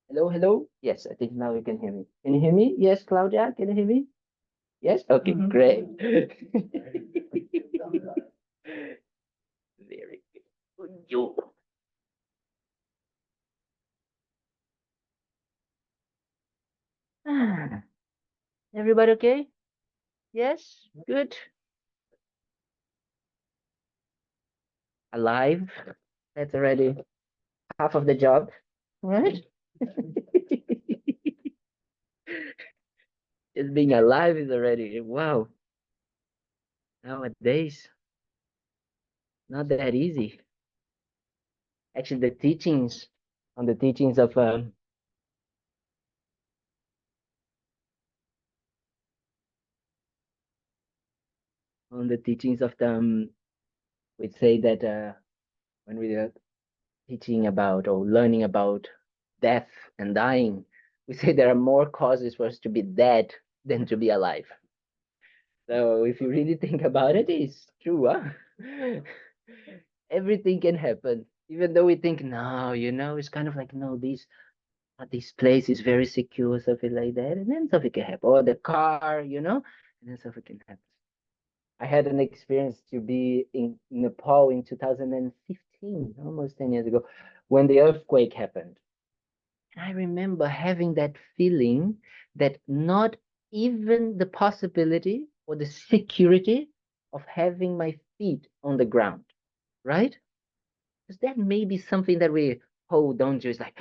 Hello, hello. Yes, I think now you can hear me. Can you hear me? Yes, Claudia, can you hear me? Yes. Okay, great. Very good. You. Ah, everybody okay? Yes, good. Alive. That's already half of the job, right? Just being alive is already wow. Nowadays, not that easy. Actually, the teachings on the teachings of on the teachings of the we say that when we are teaching about or learning about death and dying, we say there are more causes for us to be dead than to be alive. So if you really think about it, it's true, huh? Everything can happen. Even though we think, no, it's kind of like, no, this place is very secure, something like that, and then something can happen. Or the car, and then something can happen. I had an experience to be in Nepal in 2015, almost 10 years ago, when the earthquake happened. And I remember having that feeling that not even the possibility or the security of having my feet on the ground, right? Because that may be something that we hold on to. It's like,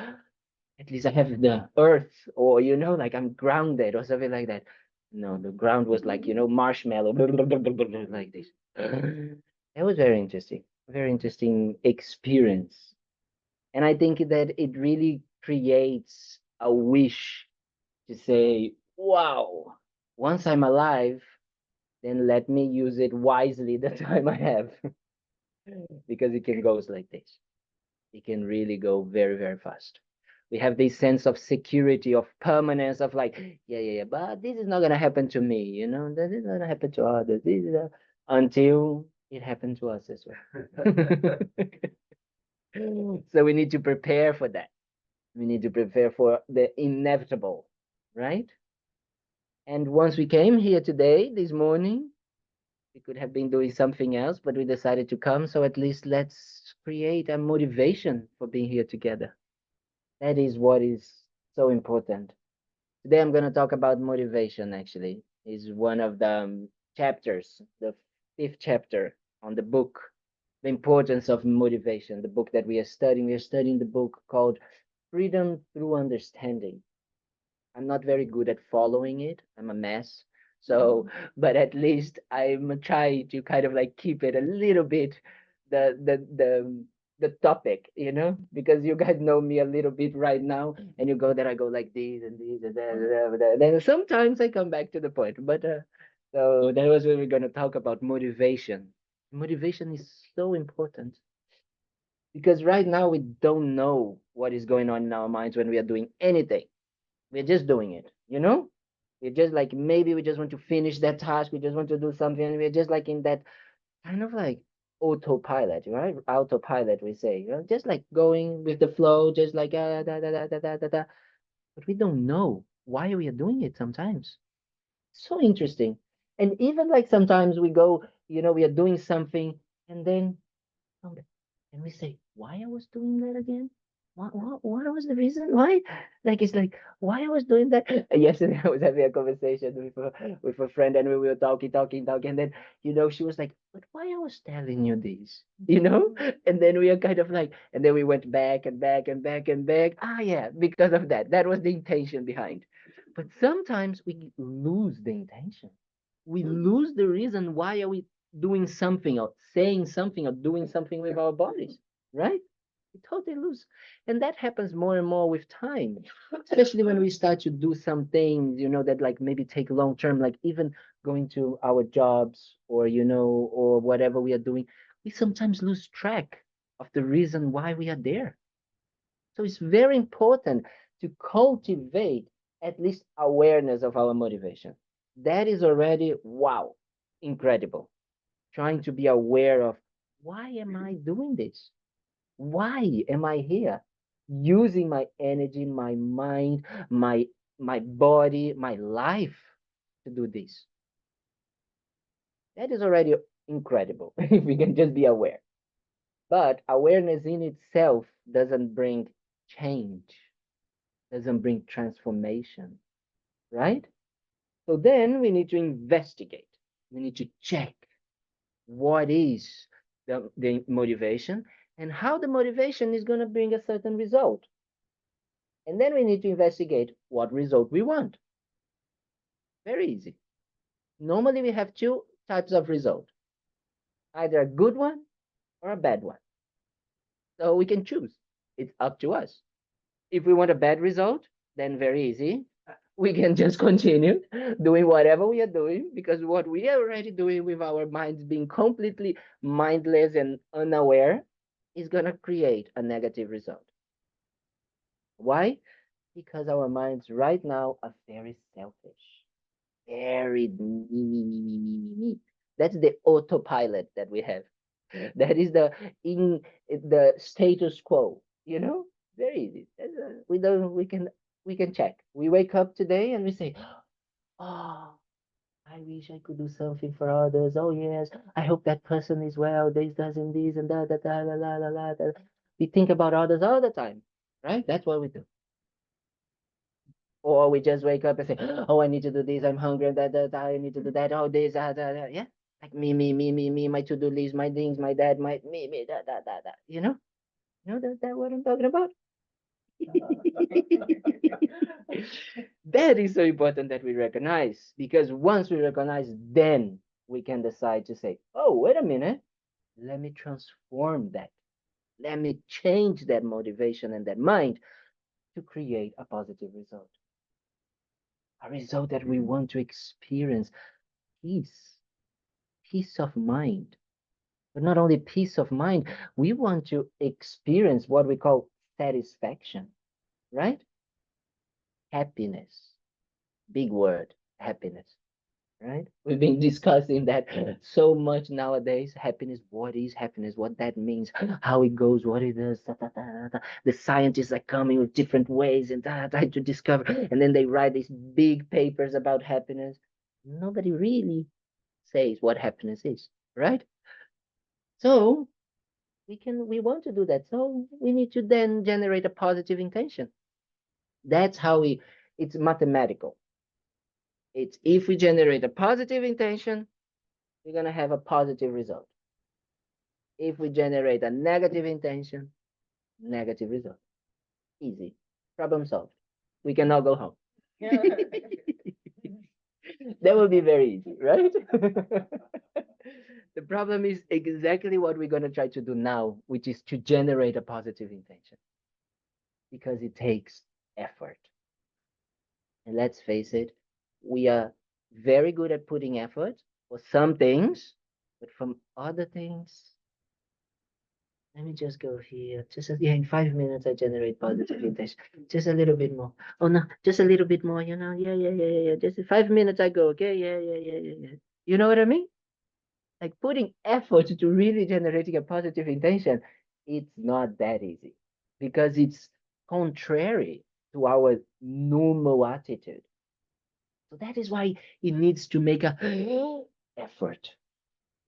at least I have the earth, or, like I'm grounded or something like that. No, the ground was like, marshmallow, like this. That was very interesting experience. And I think that it really creates a wish to say, wow, once I'm alive, then let me use it wisely the time I have, because it can go like this. It can really go very, very fast. We have this sense of security, of permanence, of like, yeah, but this is not going to happen to me, that is going to happen to others. Until it happened to us as well. So we need to prepare for that. We need to prepare for the inevitable, right? And once we came here today, this morning, we could have been doing something else, but we decided to come. So at least let's create a motivation for being here together. That is what is so important. Today I'm going to talk about motivation, actually. Is one of the chapters, the fifth chapter on the book, The Importance of Motivation, the book that we are studying. We are studying the book called Freedom Through Understanding. I'm not very good at following it. I'm a mess. So, but at least I'm trying to kind of like keep it a little bit the topic, because you guys know me a little bit right now, and you go that I go like this and this and that, then sometimes I come back to the point. But so that was when we're gonna talk about motivation. Motivation is so important because right now we don't know what is going on in our minds when we are doing anything. We're just doing it, We're just like, maybe we just want to finish that task. We just want to do something. And we're just like in that kind of like autopilot, right? Autopilot, we say, just like going with the flow, just like da. But we don't know why we are doing it sometimes. So interesting. And even like sometimes we go, we are doing something and then and we say, why I was doing that again? What was the reason? Why? Like, it's like, why I was doing that? Yesterday, I was having a conversation with a friend, and we were talking. And then, she was like, but why I was telling you this? And then we are kind of like, and then we went back and back and back and back. Ah, yeah, because of that. That was the intention behind. But sometimes we lose the intention. We lose the reason why are we doing something or saying something or doing something with our bodies, right? We totally lose. And that happens more and more with time, especially when we start to do some things, that like maybe take long term, like even going to our jobs or, or whatever we are doing, we sometimes lose track of the reason why we are there. So it's very important to cultivate at least awareness of our motivation. That is already, wow, incredible. Trying to be aware of, why am I doing this? Why am I here? using my energy, my mind, my body, my life to do this. That is already incredible if we can just be aware. But awareness in itself doesn't bring change, doesn't bring transformation, right? So then we need to investigate. We need to check what is the motivation and how the motivation is going to bring a certain result. And then we need to investigate what result we want. Very easy. Normally we have two types of result, either a good one or a bad one. So we can choose. It's up to us. If we want a bad result, then very easy. We can just continue doing whatever we are doing because what we are already doing with our minds being completely mindless and unaware is going to create a negative result. Why? Because our minds right now are very selfish, very me. That's the autopilot that we have. That is the status quo, you know? Very easy. We can check. We wake up today and we say, oh, I wish I could do something for others. Oh yes, I hope that person is well. This doesn't this and that, that, that, la, la, la, la, la. We think about others all the time, right? That's what we do. Or we just wake up and say, oh, I need to do this. I'm hungry. That, I need to do that. Oh, this, that. Yeah. Like me, my to-do list, my things, my dad, my me, that. You know that what I'm talking about? That is so important that we recognize because once we recognize, then we can decide to say, oh, wait a minute, let me transform that. Let me change that motivation and that mind to create a positive result. A result that we want to experience peace, peace of mind. But not only peace of mind, we want to experience what we call satisfaction, right? Happiness. Big word, happiness, right? We've been discussing that so much nowadays. Happiness, what is happiness, what that means, how it goes, what it does. The scientists are coming with different ways and to discover, and then they write these big papers about happiness. Nobody really says what happiness is, right? So we want to do that. So we need to then generate a positive intention. That's how it's mathematical. It's if we generate a positive intention, we're going to have a positive result. If we generate a negative intention, negative result. Easy. Problem solved. We can now go home. That would be very easy, right? The problem is exactly what we're going to try to do now, which is to generate a positive intention because it takes effort. And let's face it, we are very good at putting effort for some things, but from other things, let me just go here. Yeah, in 5 minutes I generate positive intention. Just a little bit more. Oh no, just a little bit more, you know. Yeah. Just in 5 minutes I go, okay, yeah. You know what I mean? Like putting effort to really generating a positive intention, it's not that easy because it's contrary to our normal attitude. So that is why it needs to make a effort.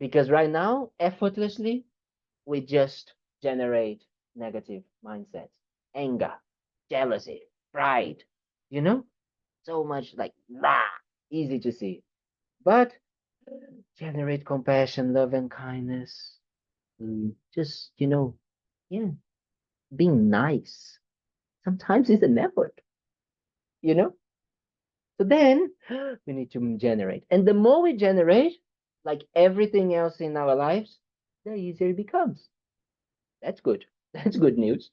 Because right now, effortlessly, we just generate negative mindsets, anger, jealousy, pride, you know? So much like rah, easy to see. But generate compassion, love, and kindness. Just, yeah, being nice. Sometimes it's an effort, you know? So then we need to generate. And the more we generate, like everything else in our lives, the easier it becomes. That's good. That's good news.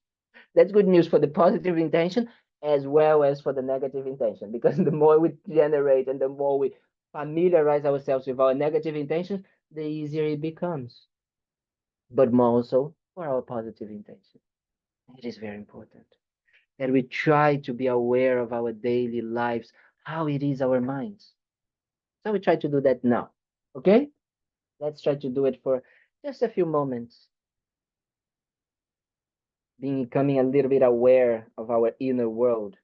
That's good news for the positive intention as well as for the negative intention. Because the more we generate and the more we familiarize ourselves with our negative intentions, the easier it becomes. But more also for our positive intention. It is very important that we try to be aware of our daily lives, how it is our minds. So we try to do that now. Okay? Let's try to do it for just a few moments. becoming a little bit aware of our inner world.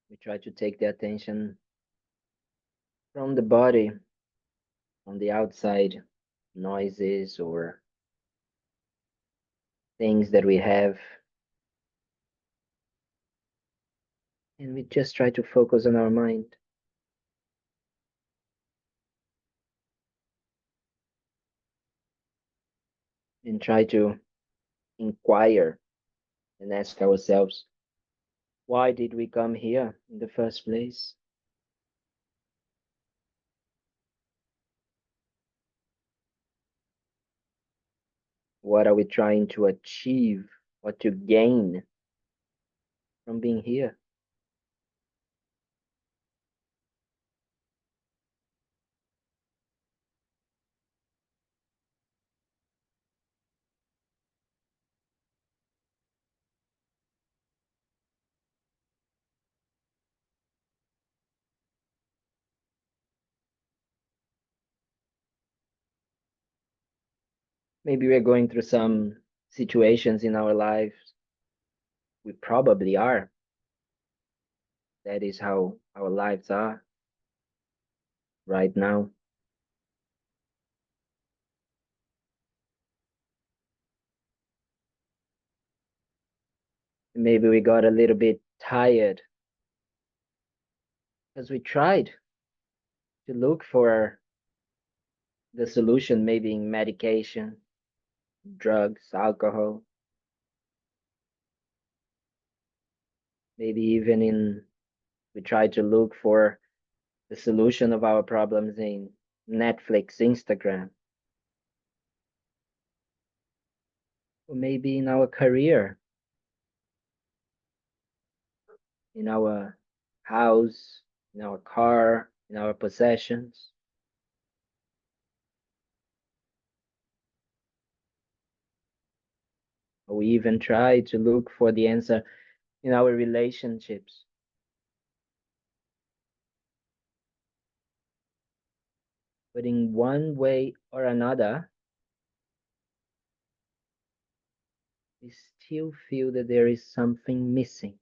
We try to take the attention from the body, from the outside noises or things that we have, and we just try to focus on our mind and try to inquire and ask ourselves, why did we come here in the first place? What are we trying to achieve or to gain from being here? Maybe we're going through some situations in our lives. We probably are. That is how our lives are right now. Maybe we got a little bit tired because we tried to look for the solution, maybe in medication, drugs, alcohol, maybe even in we tried to look for the solution of our problems in Netflix, Instagram, or maybe in our career, in our house, in our car, in our possessions. Or we even try to look for the answer in our relationships. But in one way or another, we still feel that there is something missing.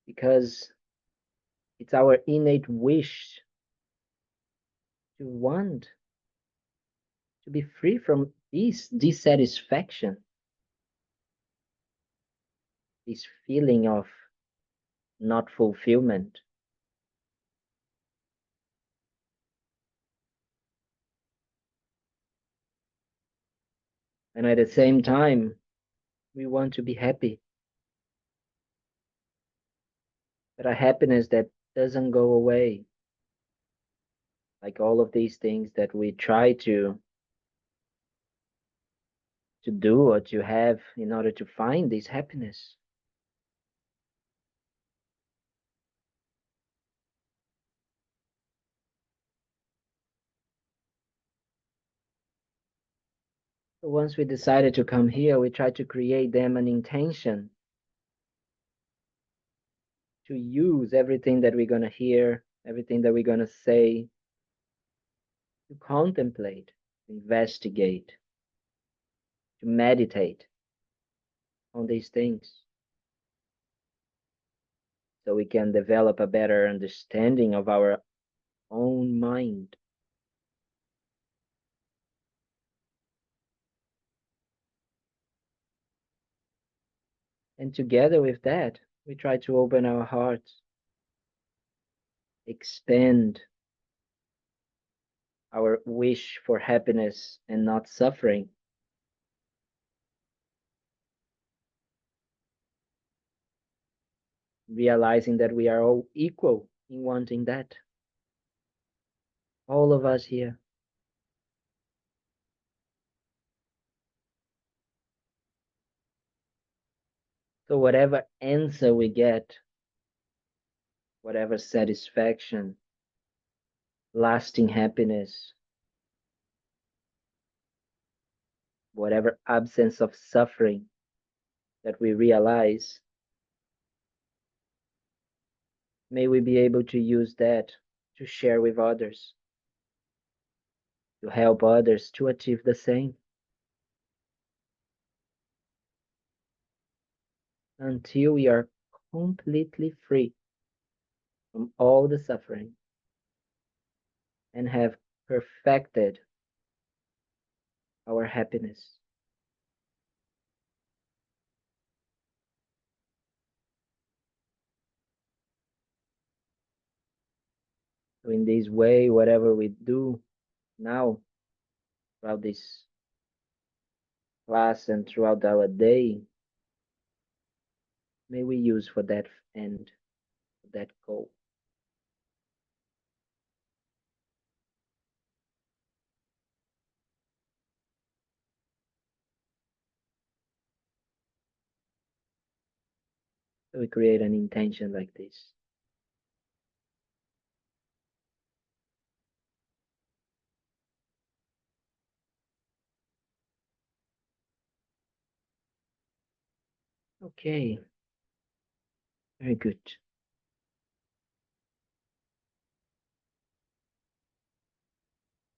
Because it's our innate wish to want to be free from this dissatisfaction, this feeling of not fulfillment. And at the same time, we want to be happy, but a happiness that doesn't go away. Like all of these things that we try to do or to have in order to find this happiness. So once we decided to come here, we try to create them an intention to use everything that we're going to hear, everything that we're going to say, to contemplate, investigate, to meditate on these things so we can develop a better understanding of our own mind. And together with that, we try to open our hearts, expand our wish for happiness and not suffering, realizing that we are all equal in wanting that. All of us here. So whatever answer we get, whatever satisfaction, lasting happiness, whatever absence of suffering that we realize, may we be able to use that to share with others, to help others to achieve the same, until we are completely free from all the suffering and have perfected our happiness. So in this way, whatever we do now throughout this class and throughout our day, may we use for that end, for that goal. So we create an intention like this. Okay, very good.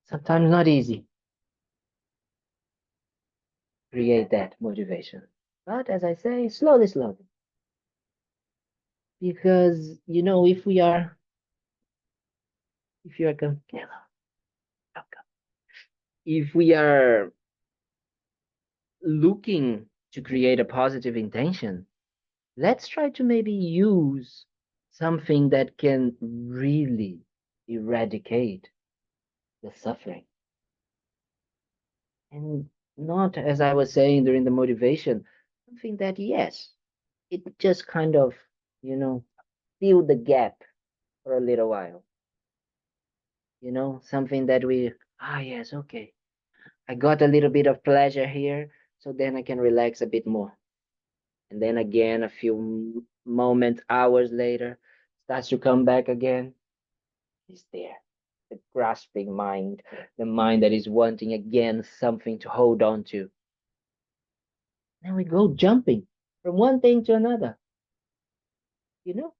Sometimes not easy to create that motivation. But as I say, slowly, slowly. Because if you are if we are looking to create a positive intention, let's try to maybe use something that can really eradicate the suffering. And not, as I was saying during the motivation, something that, yes, it just kind of, you know, fill the gap for a little while. Something that yes, okay, I got a little bit of pleasure here, so then I can relax a bit more. And then again, a few moments, hours later, starts to come back again. It's there. The grasping mind, the mind that is wanting again something to hold on to. Then we go jumping from one thing to another. You know,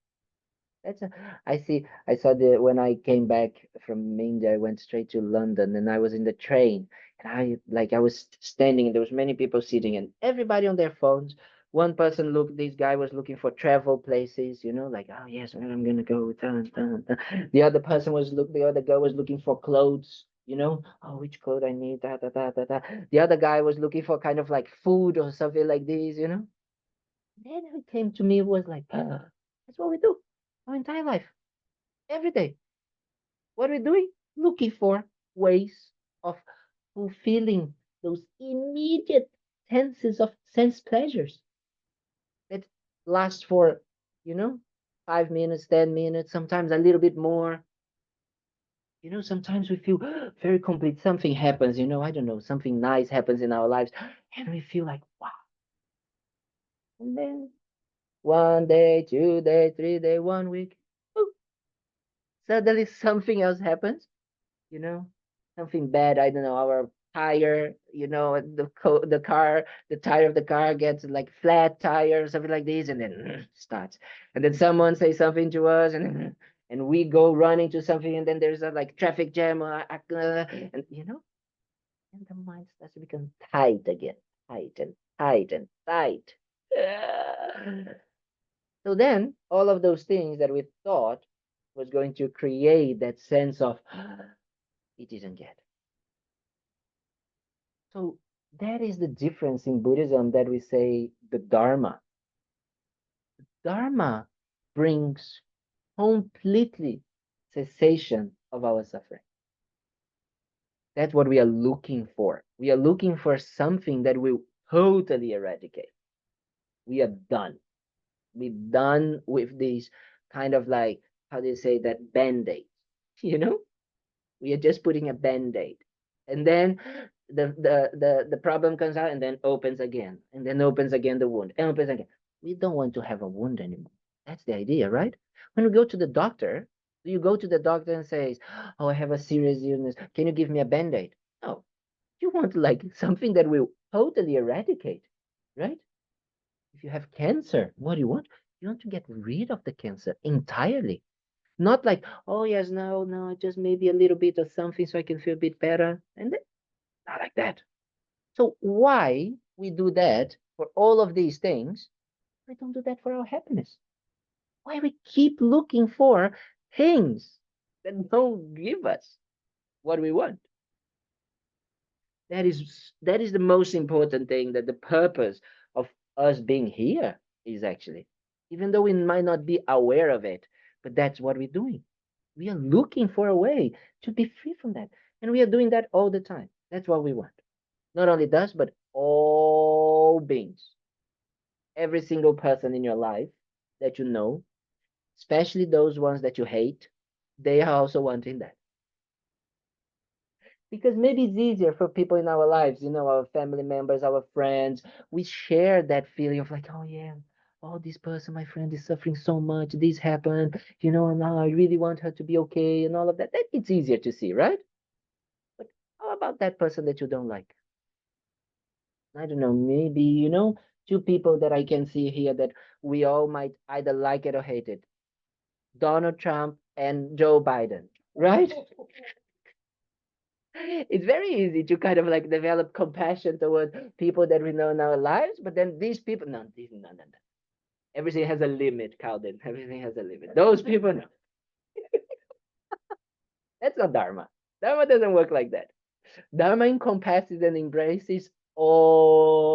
That's a, I saw the when I came back from India, I went straight to London and I was in the train and I was standing and there was many people sitting and everybody on their phones. One person this guy was looking for travel places, like, oh yes, I'm gonna go. The other person the other girl was looking for clothes, oh, which clothes I need, da, da, da, da, da. The other guy was looking for kind of like food or something like this. Then it came to me, it was like, that's what we do our entire life, every day. What are we doing? Looking for ways of fulfilling those immediate sense pleasures that last for, you know, 5 minutes, 10 minutes, sometimes a little bit more. Sometimes we feel very complete. Something happens, I don't know, something nice happens in our lives, and we feel like, wow. And then 1 day, 2 day, 3 day, 1 week, ooh, suddenly something else happens, you know, something bad. I don't know, our tire, the tire of the car gets like flat tire or something like this, and then starts. And then someone says something to us, and we go running to something, and then there's a like traffic jam, and and the mind starts to become tight again, tight and tight and tight. So then all of those things that we thought was going to create that sense of it didn't get. So that is the difference in Buddhism, that we say the Dharma. Dharma brings completely cessation of our suffering. That's what we are looking for. We are looking for something that will totally eradicate. We are done. We're done with this kind of like how do you say that, band-aid. You know, we are just putting a band-aid, and then the problem comes out and then opens again, and then opens again the wound, and opens again. We don't want to have a wound anymore. That's the idea, right? When we go to the doctor, you go to the doctor and says, "Oh, I have a serious illness. Can you give me a band-aid?" No, you want like something that will totally eradicate, right? If you have cancer, what do you want? You want to get rid of the cancer entirely. Not like, oh yes, no, no, just maybe a little bit of something so I can feel a bit better. And then, not like that. So why we do that for all of these things? We don't do that for our happiness. Why we keep looking for things that don't give us what we want? That is the most important thing, that the purpose of us being here is actually, even though we might not be aware of it, but that's what we're doing. We are looking for a way to be free from that, and we are doing that all the time. That's what we want. Not only us, but all beings, every single person in your life that you know, especially those ones that you hate, they are also wanting that. Because maybe it's easier for people in our lives, our family members, our friends. We share that feeling of like, oh yeah, oh, this person, my friend, is suffering so much, this happened, and now I really want her to be okay, and all of that. It's easier to see, right? But how about that person that you don't like? I don't know, maybe, two people that I can see here that we all might either like it or hate it: Donald Trump and Joe Biden, right? It's very easy to kind of like develop compassion toward people that we know in our lives, but then these people, no, no, no, no. Everything has a limit, Calvin. Everything has a limit. Those people, no. That's not Dharma. Dharma doesn't work like that. Dharma encompasses and embraces all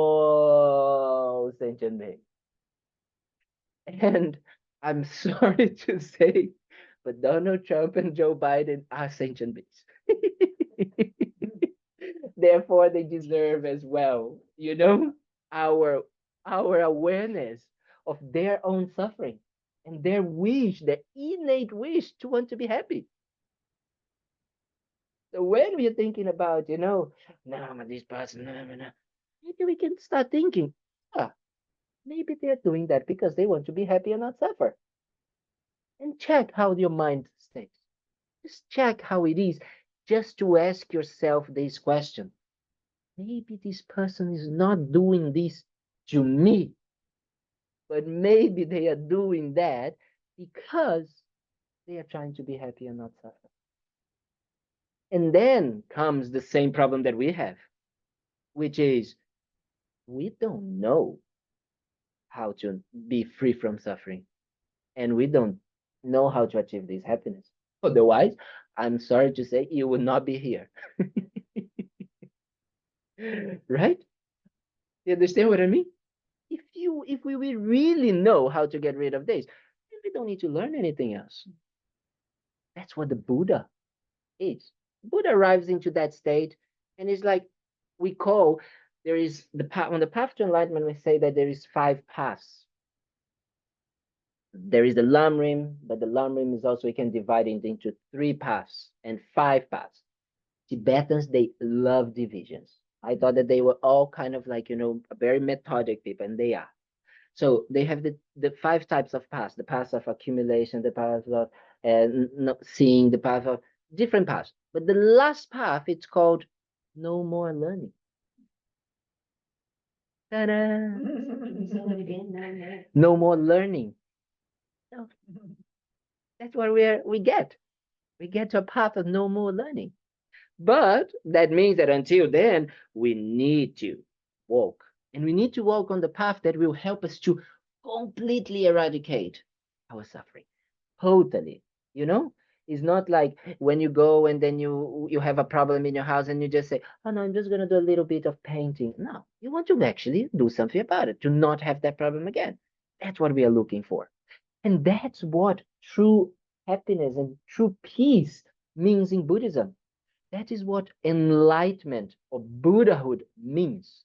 sentient beings. And I'm sorry to say, but Donald Trump and Joe Biden are sentient beings. Therefore, they deserve as well, our our awareness of their own suffering and their wish, their innate wish to want to be happy. So when we're thinking about, no, this person, no, no, no, maybe we can start thinking, ah, maybe they're doing that because they want to be happy and not suffer. And check how your mind stays. Just check how it is, just to ask yourself this question. Maybe this person is not doing this to me, but maybe they are doing that because they are trying to be happy and not suffer. And then comes the same problem that we have, which is we don't know how to be free from suffering, and we don't know how to achieve this happiness. Otherwise, I'm sorry to say, you would not be here. Right? You understand what I mean? If we will really know how to get rid of this, then we don't need to learn anything else. That's what the Buddha is. Buddha arrives into that state, and it's like we call, there is the path on the path to enlightenment. We say that there is 5 paths. There is the Lamrim, but the Lamrim is also, we can divide it into 3 paths and 5 paths. Tibetans, they love divisions. I thought that they were all kind of like, very methodic people, and they are. So they have the 5 types of paths: the path of accumulation, the path of not seeing, the path of different paths. But the last path, it's called no more learning. Ta-da! No more learning. So that's what we get. We get to a path of no more learning. But that means that until then, we need to walk. And we need to walk on the path that will help us to completely eradicate our suffering. Totally. It's not like when you go and then you have a problem in your house and you just say, oh no, I'm just going to do a little bit of painting. No, you want to actually do something about it, to not have that problem again. That's what we are looking for. And that's what true happiness and true peace means in Buddhism. That is what enlightenment or Buddhahood means: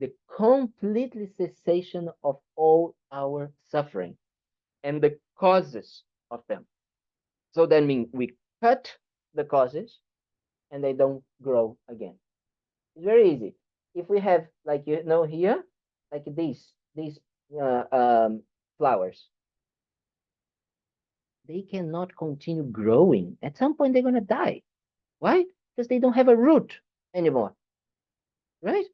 the complete cessation of all our suffering and the causes of them. So that means we cut the causes and they don't grow again. It's very easy. If we have, like, here, like these uh, um, flowers, they cannot continue growing. At some point, they're gonna die. Why? Because they don't have a root anymore, right?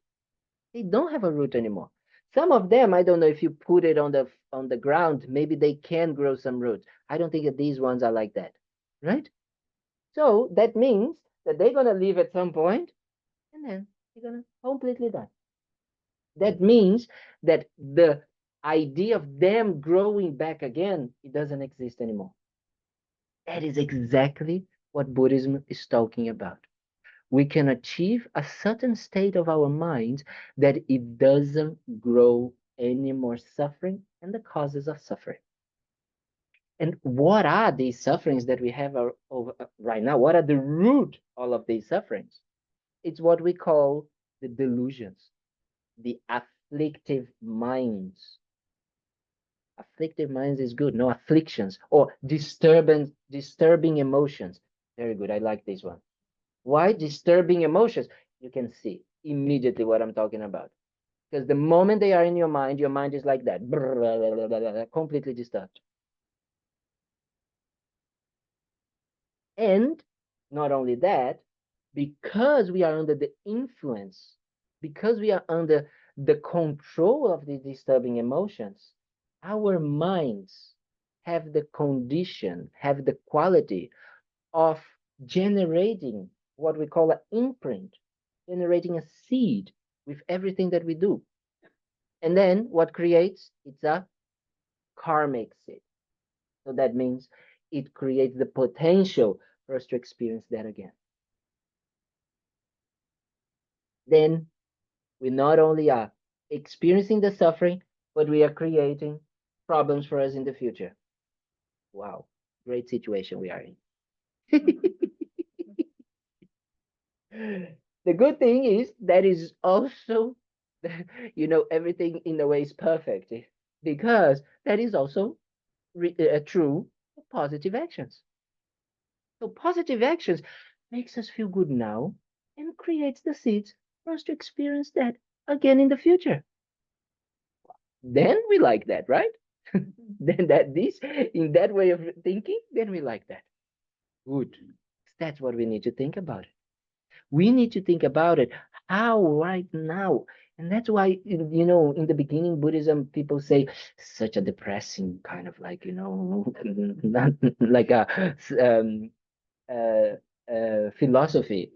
They don't have a root anymore. Some of them, I don't know if you put it on the ground, maybe they can grow some roots. I don't think that these ones are like that, right? So that means that they're gonna leave at some point, and then they're gonna completely die. That means that the idea of them growing back again, it doesn't exist anymore. That is exactly what Buddhism is talking about. We can achieve a certain state of our minds that it doesn't grow any more suffering and the causes of suffering. And what are these sufferings that we have right now? What are the root of all of these sufferings? It's what we call the delusions, the afflictive minds. Afflictive minds is good. No, afflictions or disturbing emotions. Very good. I like this one. Why disturbing emotions? You can see immediately what I'm talking about. Because the moment they are in your mind is like that, completely disturbed. And not only that, because we are under the influence, because we are under the control of the disturbing emotions, our minds have the condition, have the quality of generating what we call an imprint, generating a seed with everything that we do. And then what creates? It's a karmic seed. So that means it creates the potential for us to experience that again. Then we not only are experiencing the suffering, but we are creating problems for us in the future. Wow, great situation we are in. The good thing is that is also, everything in a way is perfect, because that is also true for positive actions. So positive actions makes us feel good now and creates the seeds for us to experience that again in the future. Then we like that, right? Then that this in that way of thinking, then we like that. Good. That's what we need to think about. We need to think about it. How right now? And that's why, in the beginning, Buddhism, people say such a depressing kind of like, not like a philosophy,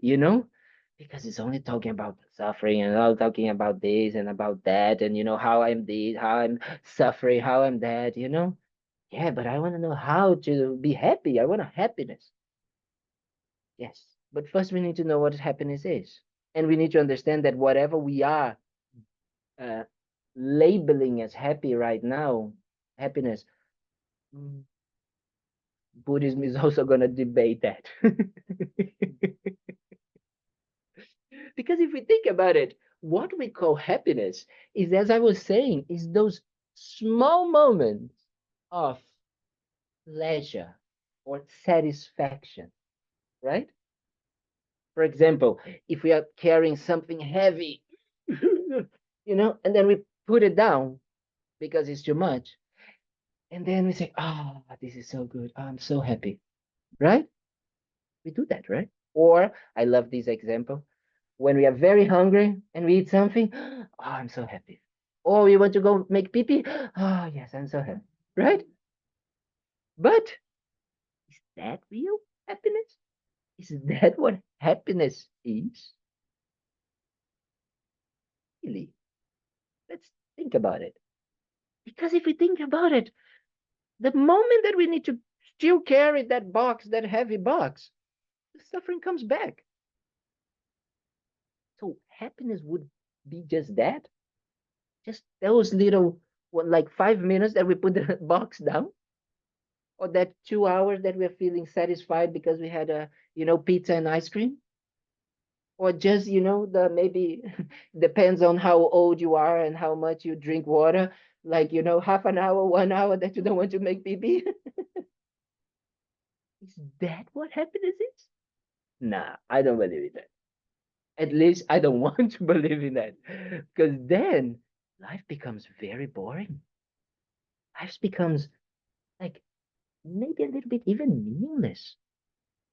because it's only talking about suffering and all talking about this and about that, and how I'm this, how I'm suffering, how I'm that. Yeah, but I want to know how to be happy. I want a happiness. Yes. But first, we need to know what happiness is. And we need to understand that whatever we are uh, labeling as happy right now, happiness, mm, Buddhism is also going to debate that. Because if we think about it, what we call happiness is, as I was saying, is those small moments of pleasure or satisfaction, right? For example, if we are carrying something heavy, and then we put it down because it's too much, and then we say, "Ah, oh, this is so good. I'm so happy," right? We do that, right? Or I love this example when we are very hungry and we eat something. Oh, I'm so happy. Or we want to go make pee pee. Oh, yes, I'm so happy, right? But is that real happiness? Is that what happiness is? Really? Let's think about it. Because if we think about it, the moment that we need to still carry that box, that heavy box, the suffering comes back. So happiness would be just that, just those little, like 5 minutes that we put the box down, or that 2 hours that we're feeling satisfied because we had pizza and ice cream, or just the maybe depends on how old you are and how much you drink water, like half an hour, 1 hour that you don't want to make pee pee. Is that what happiness is? Nah, I don't believe in that. At least I don't want to believe in that. Because then life becomes very boring. Life becomes like maybe a little bit even meaningless,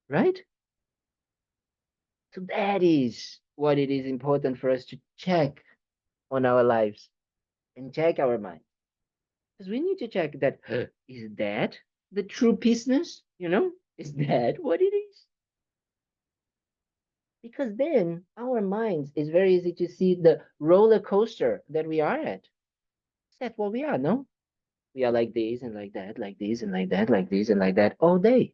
right? So that is what it is important for us to check on our lives and check our mind. Because we need to check that is that the true peaceness? Is that what it is? Because then our minds is very easy to see the roller coaster that we are at. Is that what we are? No, we are like this and like that, like this and like that, like this and like that all day.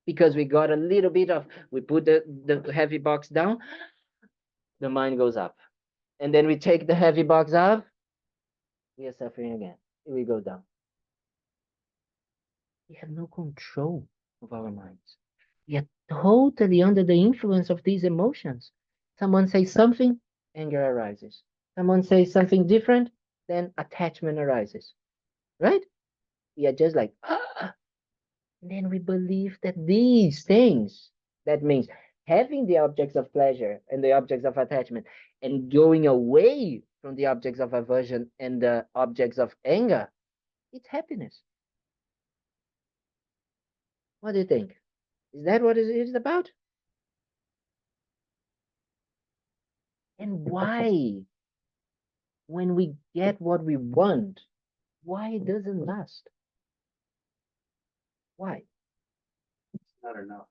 Because we got a little bit of, we put the heavy box down, the mind goes up. And then we take the heavy box off, we are suffering again. We go down. We have no control of our minds. We are totally under the influence of these emotions. Someone says something, anger arises. Someone says something different, then attachment arises. Right? We are just like, ah, and then we believe that these things, that means having the objects of pleasure and the objects of attachment and going away from the objects of aversion and the objects of anger, it's happiness. What do you think? Is that what it is about? And why, when we get what we want, why it doesn't last? Why? Not enough.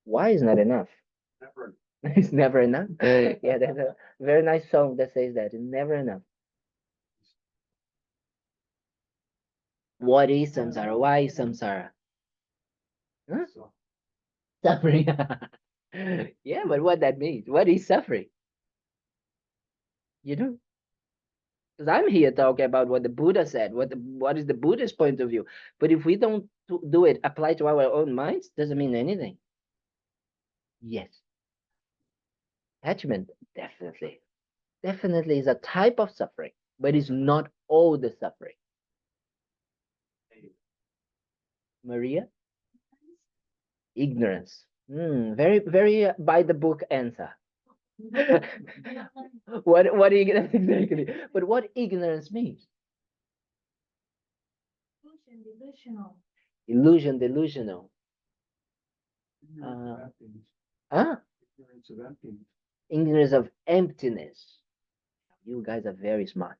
Why is not enough? Never. It's never enough. Yeah, there's a very nice song that says that. It's never enough. What is samsara? Why is samsara? Huh? So, Suffering. Yeah, but what that means? What is suffering? You know? Because I'm here talking about what the Buddha said, what is the Buddhist point of view. But if we don't do it, apply to our own minds, doesn't mean anything. Yes. Attachment, definitely. Definitely is a type of suffering, but it's not all the suffering. Maria? Ignorance. Very, very by the book answer. What ignorance exactly? But what ignorance means? Delusional. Illusion, delusional. ignorance of emptiness. Huh? Ignorance of emptiness. Ignorance of emptiness. You guys are very smart.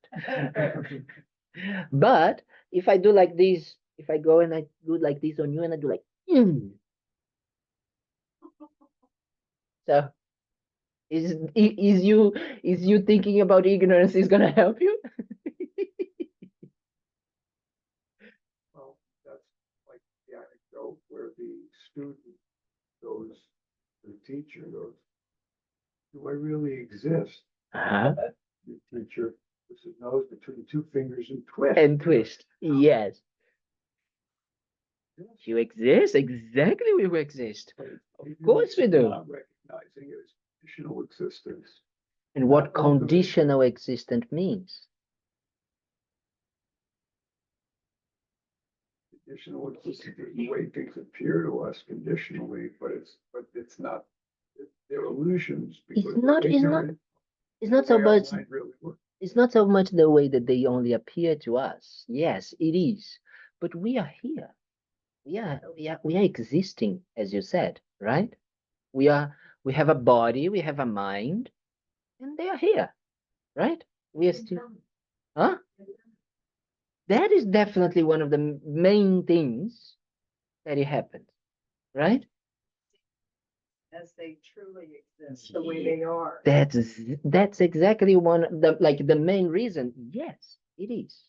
But if I do like this, if I go and I do like this on you and I do like, so is you thinking about ignorance is gonna help you? Well, that's like the anecdote where the student goes, the teacher goes, do I really exist? Uh-huh. The teacher puts his nose between two fingers and twists. And twist. Yes. You exist? Exactly, we exist. Of course we do. Not recognizing it as conditional existence. And what conditional existence means? Conditional existence is the way things appear to us conditionally, but it's not. They're illusions. It's not so much. Really works. It's not so much the way that they only appear to us. Yes, it is. But we are here. We are existing, as you said, right? We have a body, we have a mind, and they are here, right? We are still, huh? That is definitely one of the main things that it happens, right? As they truly exist, the way they are. That's exactly one of the main reason. Yes, it is.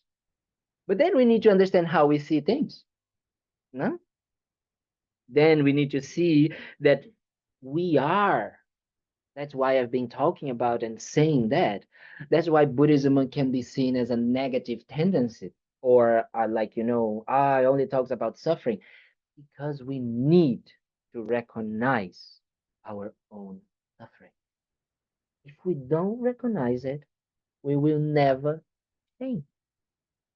But then we need to understand how we see things. No? Then we need to see that we are. That's why I've been talking about and saying that. That's why Buddhism can be seen as a negative tendency, or I only talks about suffering, because we need to recognize our own suffering. If we don't recognize it, we will never change.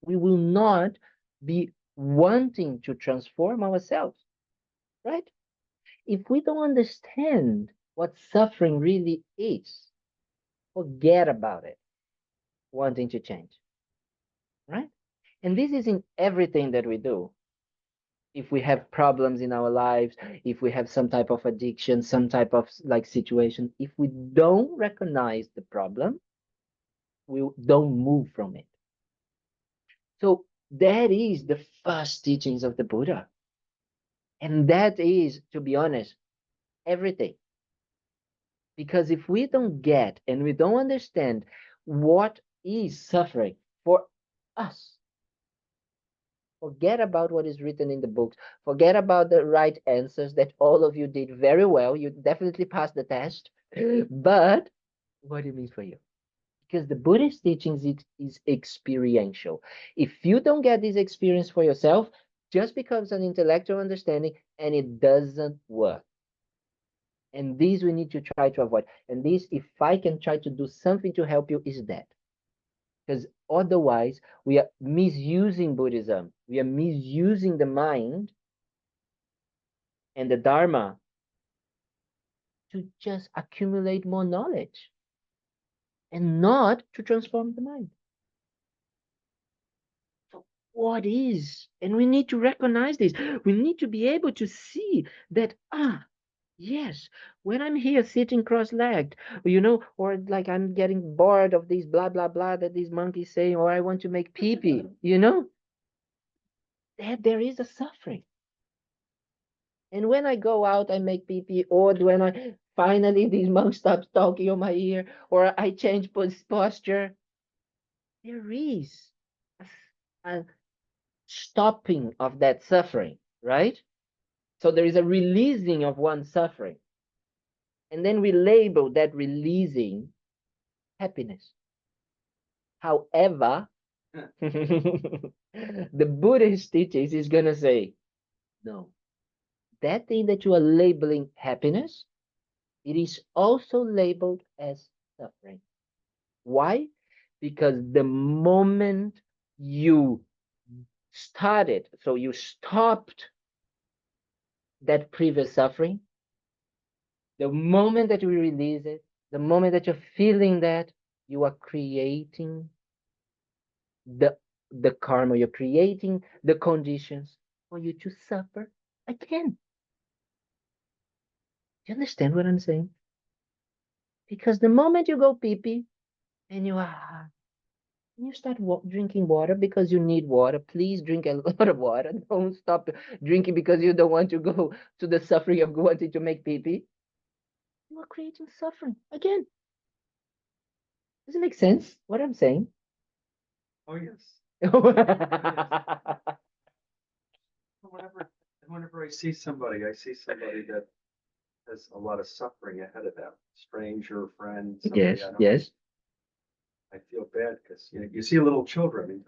We will not be wanting to transform ourselves. right? If we don't understand what suffering really is, forget about it, wanting to change, right? And this is in everything that we do. If we have problems in our lives, if we have some type of addiction, some type of like situation, if we don't recognize the problem, we don't move from it. So that is the first teachings of the Buddha. And that is, to be honest, everything. Because if we don't get and we don't understand what is suffering for us, forget about what is written in the books. Forget about the right answers that all of you did very well. You definitely passed the test. But what do you mean for you? Because the Buddhist teachings is experiential. If you don't get this experience for yourself, just becomes an intellectual understanding and it doesn't work. And this we need to try to avoid. And this, if I can try to do something to help you, is that. Because otherwise, we are misusing Buddhism. We are misusing the mind and the Dharma to just accumulate more knowledge and not to transform the mind. So, what is? And we need to recognize this. We need to be able to see that, yes, when I'm here sitting cross-legged, or like I'm getting bored of these blah, blah, blah that these monkeys say, or I want to make pee-pee, that there is a suffering. And when I go out, I make pee-pee, or when I finally these monks stop talking on my ear, or I change posture, there is a stopping of that suffering, right? So there is a releasing of one suffering. And then we label that releasing happiness. However, the Buddhist teachings is going to say, no, that thing that you are labeling happiness, it is also labeled as suffering. Why? Because the moment you started, so you stopped that previous suffering, the moment that you release it, the moment that you're feeling that, you are creating the karma, you're creating the conditions for you to suffer again. Do you understand what I'm saying? Because the moment you go pee-pee and you start drinking water because you need water, please drink a lot of water. Don't stop drinking because you don't want to go to the suffering of wanting to make pee-pee. You are creating suffering again. Does it make sense what I'm saying? Oh, yes. Whenever I see somebody that has a lot of suffering ahead of them, stranger, friend, somebody Yes, I don't know, yes, I feel bad because you see little children and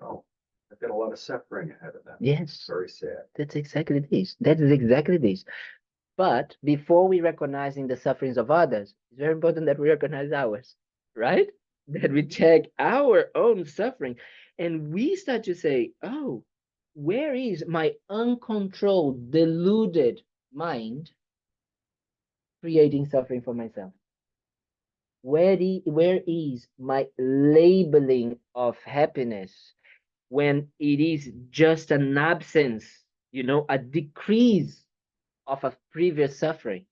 they've got a lot of suffering ahead of them. yes. It's very sad. That's exactly this. That is exactly this. But before we recognizing the sufferings of others, it's very important that we recognize ours, right? That we check our own suffering and we start to say, oh, where is my uncontrolled, deluded mind creating suffering for myself? Where is my labeling of happiness when it is just an absence, a decrease of a previous suffering?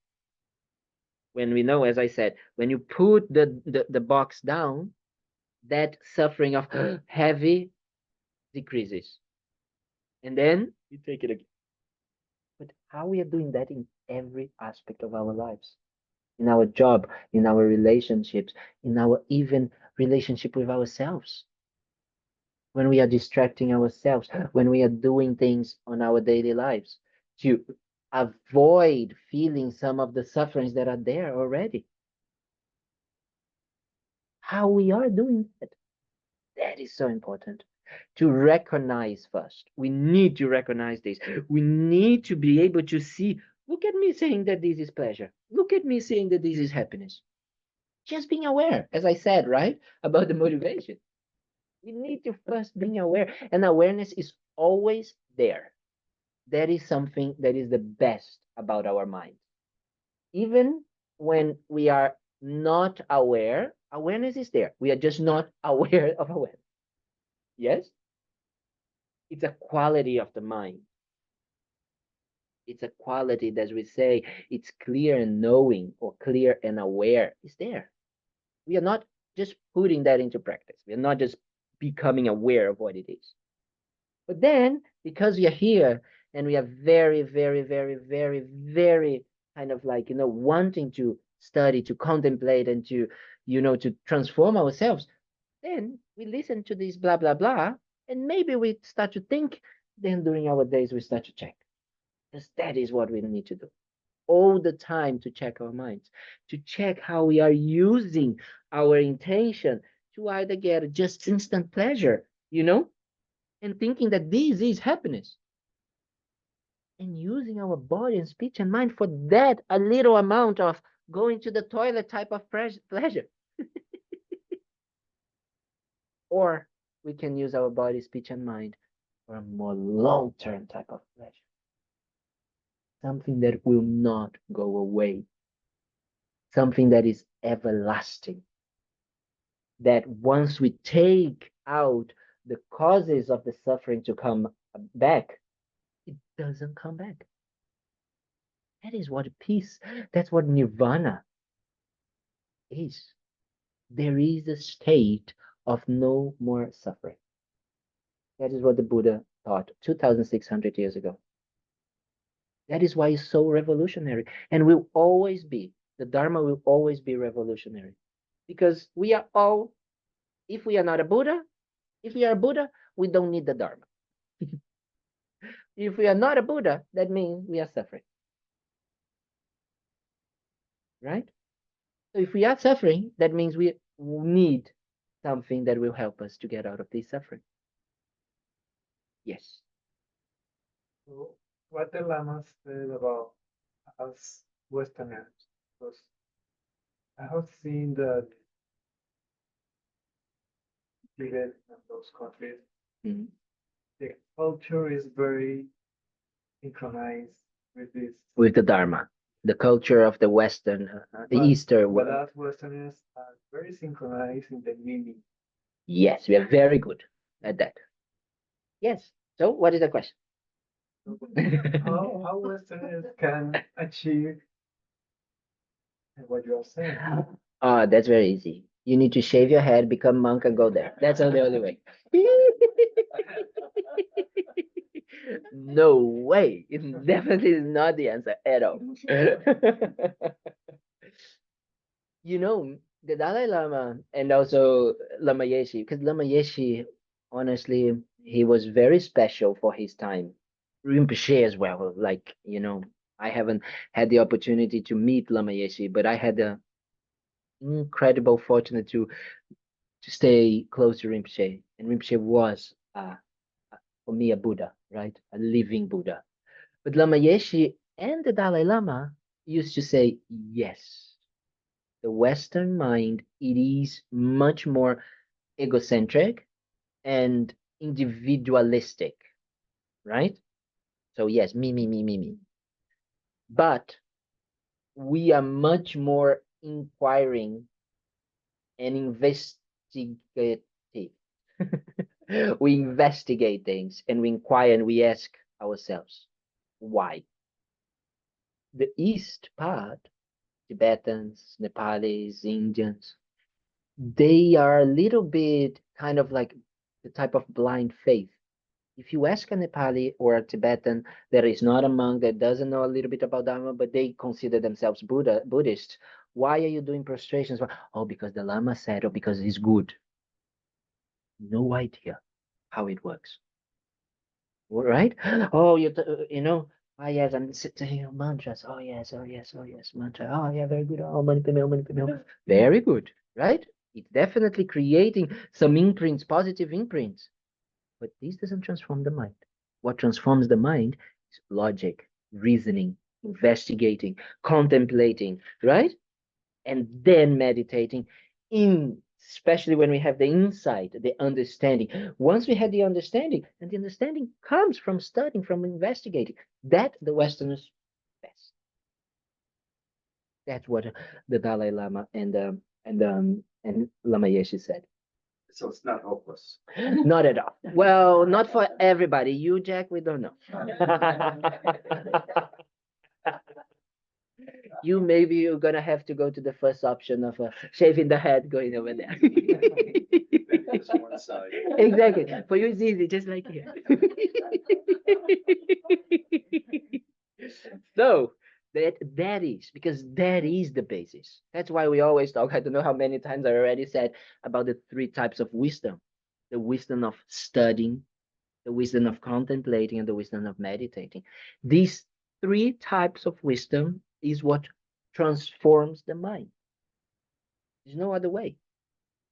When we know, as I said, when you put the box down, that suffering of heavy decreases. And then you take it again. But how we are doing that in every aspect of our lives, in our job, in our relationships, in our even relationship with ourselves. When we are distracting ourselves, when we are doing things on our daily lives to avoid feeling some of the sufferings that are there already. How we are doing that. That is so important to recognize first. We need to recognize this. We need to be able to see, look at me saying that this is pleasure. Look at me saying that this is happiness. Just being aware, as I said, right? About the motivation. We need to first be aware, and awareness is always there. that is something that is the best about our mind. Even when we are not aware, awareness is there. We are just not aware of awareness. Yes? It's a quality of the mind. It's a quality that we say it's clear and knowing or clear and aware. It's there. We are not just putting that into practice. We are not just becoming aware of what it is. But then, because we are here and we are very, very, very, very, very kind of like, wanting to study, to contemplate, and to transform ourselves, then we listen to this blah, blah, blah, and maybe we start to think. Then during our days, we start to check. Because that is what we need to do all the time, to check our minds, to check how we are using our intention to either get just instant pleasure, and thinking that this is happiness, and using our body and speech and mind for that a little amount of going to the toilet type of pleasure. Or we can use our body, speech, and mind for a more long-term type of pleasure, something that will not go away, something that is everlasting, that once we take out the causes of the suffering to come back, it doesn't come back. That is what peace, that's what nirvana is. There is a state of no more suffering. That is what the Buddha taught 2,600 years ago. That is why it's so revolutionary, and will always be. The Dharma will always be revolutionary, because we are all, if we are not a Buddha, if we are a Buddha, we don't need the Dharma. If we are not a Buddha, that means we are suffering. Right? So if we are suffering, that means we need something that will help us to get out of this suffering. Yes. So what the Lama said about us Westerners, because I have seen that Tibet and those countries, the culture is very synchronized with this. With the Dharma, the culture of the Western, the Eastern But world. us Westerners are very synchronized in the meaning. Yes, we are very good at that. Yes. So what is the question? How Westerners can achieve what you are saying? Oh, that's very easy. You need to shave your head, become monk, and go there. That's the only way. No way. It definitely is not the answer at all. The Dalai Lama and also Lama Yeshe, because Lama Yeshe, honestly, he was very special for his time. Rinpoche as well. Like, I haven't had the opportunity to meet Lama Yeshe, but I had the incredible fortune to stay close to Rinpoche. And Rinpoche was, for me, a Buddha, right? A living Buddha. But Lama Yeshe and the Dalai Lama used to say, yes, the Western mind, it is much more egocentric and individualistic, right? So yes, me, me, me, me, me. But we are much more inquiring and investigative. We investigate things and we inquire and we ask ourselves, why? The East part, Tibetans, Nepalis, Indians, they are a little bit kind of like the type of blind faith. If you ask a Nepali or a Tibetan that is not a monk, that doesn't know a little bit about Dharma, but they consider themselves Buddhist, why are you doing prostrations? Oh, because the Lama said, or because he's good. No idea how it works. Right? Oh, yes, I'm saying mantras. Oh, yes, oh, yes, oh, yes, mantra. Oh, yeah, very good. Oh, mani padme, mani padme. Very good, right? It's definitely creating some imprints, positive imprints. But this doesn't transform the mind. What transforms the mind is logic, reasoning, investigating, contemplating, right? And then meditating in especially when we have the insight, the understanding. Once we had the understanding, and the understanding comes from studying, from investigating, that the Westerners best. That's what the Dalai Lama and Lama Yeshe said. So it's not hopeless. Not at all. Well, not for everybody. You, Jack, we don't know. You maybe you're gonna have to go to the first option of shaving the head, going over there. Just one side. Exactly. For you, it's easy, just like here. So that is because that is the basis. That's why we always talk. I don't know how many times I already said about the three types of wisdom: the wisdom of studying, the wisdom of contemplating, and the wisdom of meditating. These three types of wisdom is what transforms the mind. There's no other way.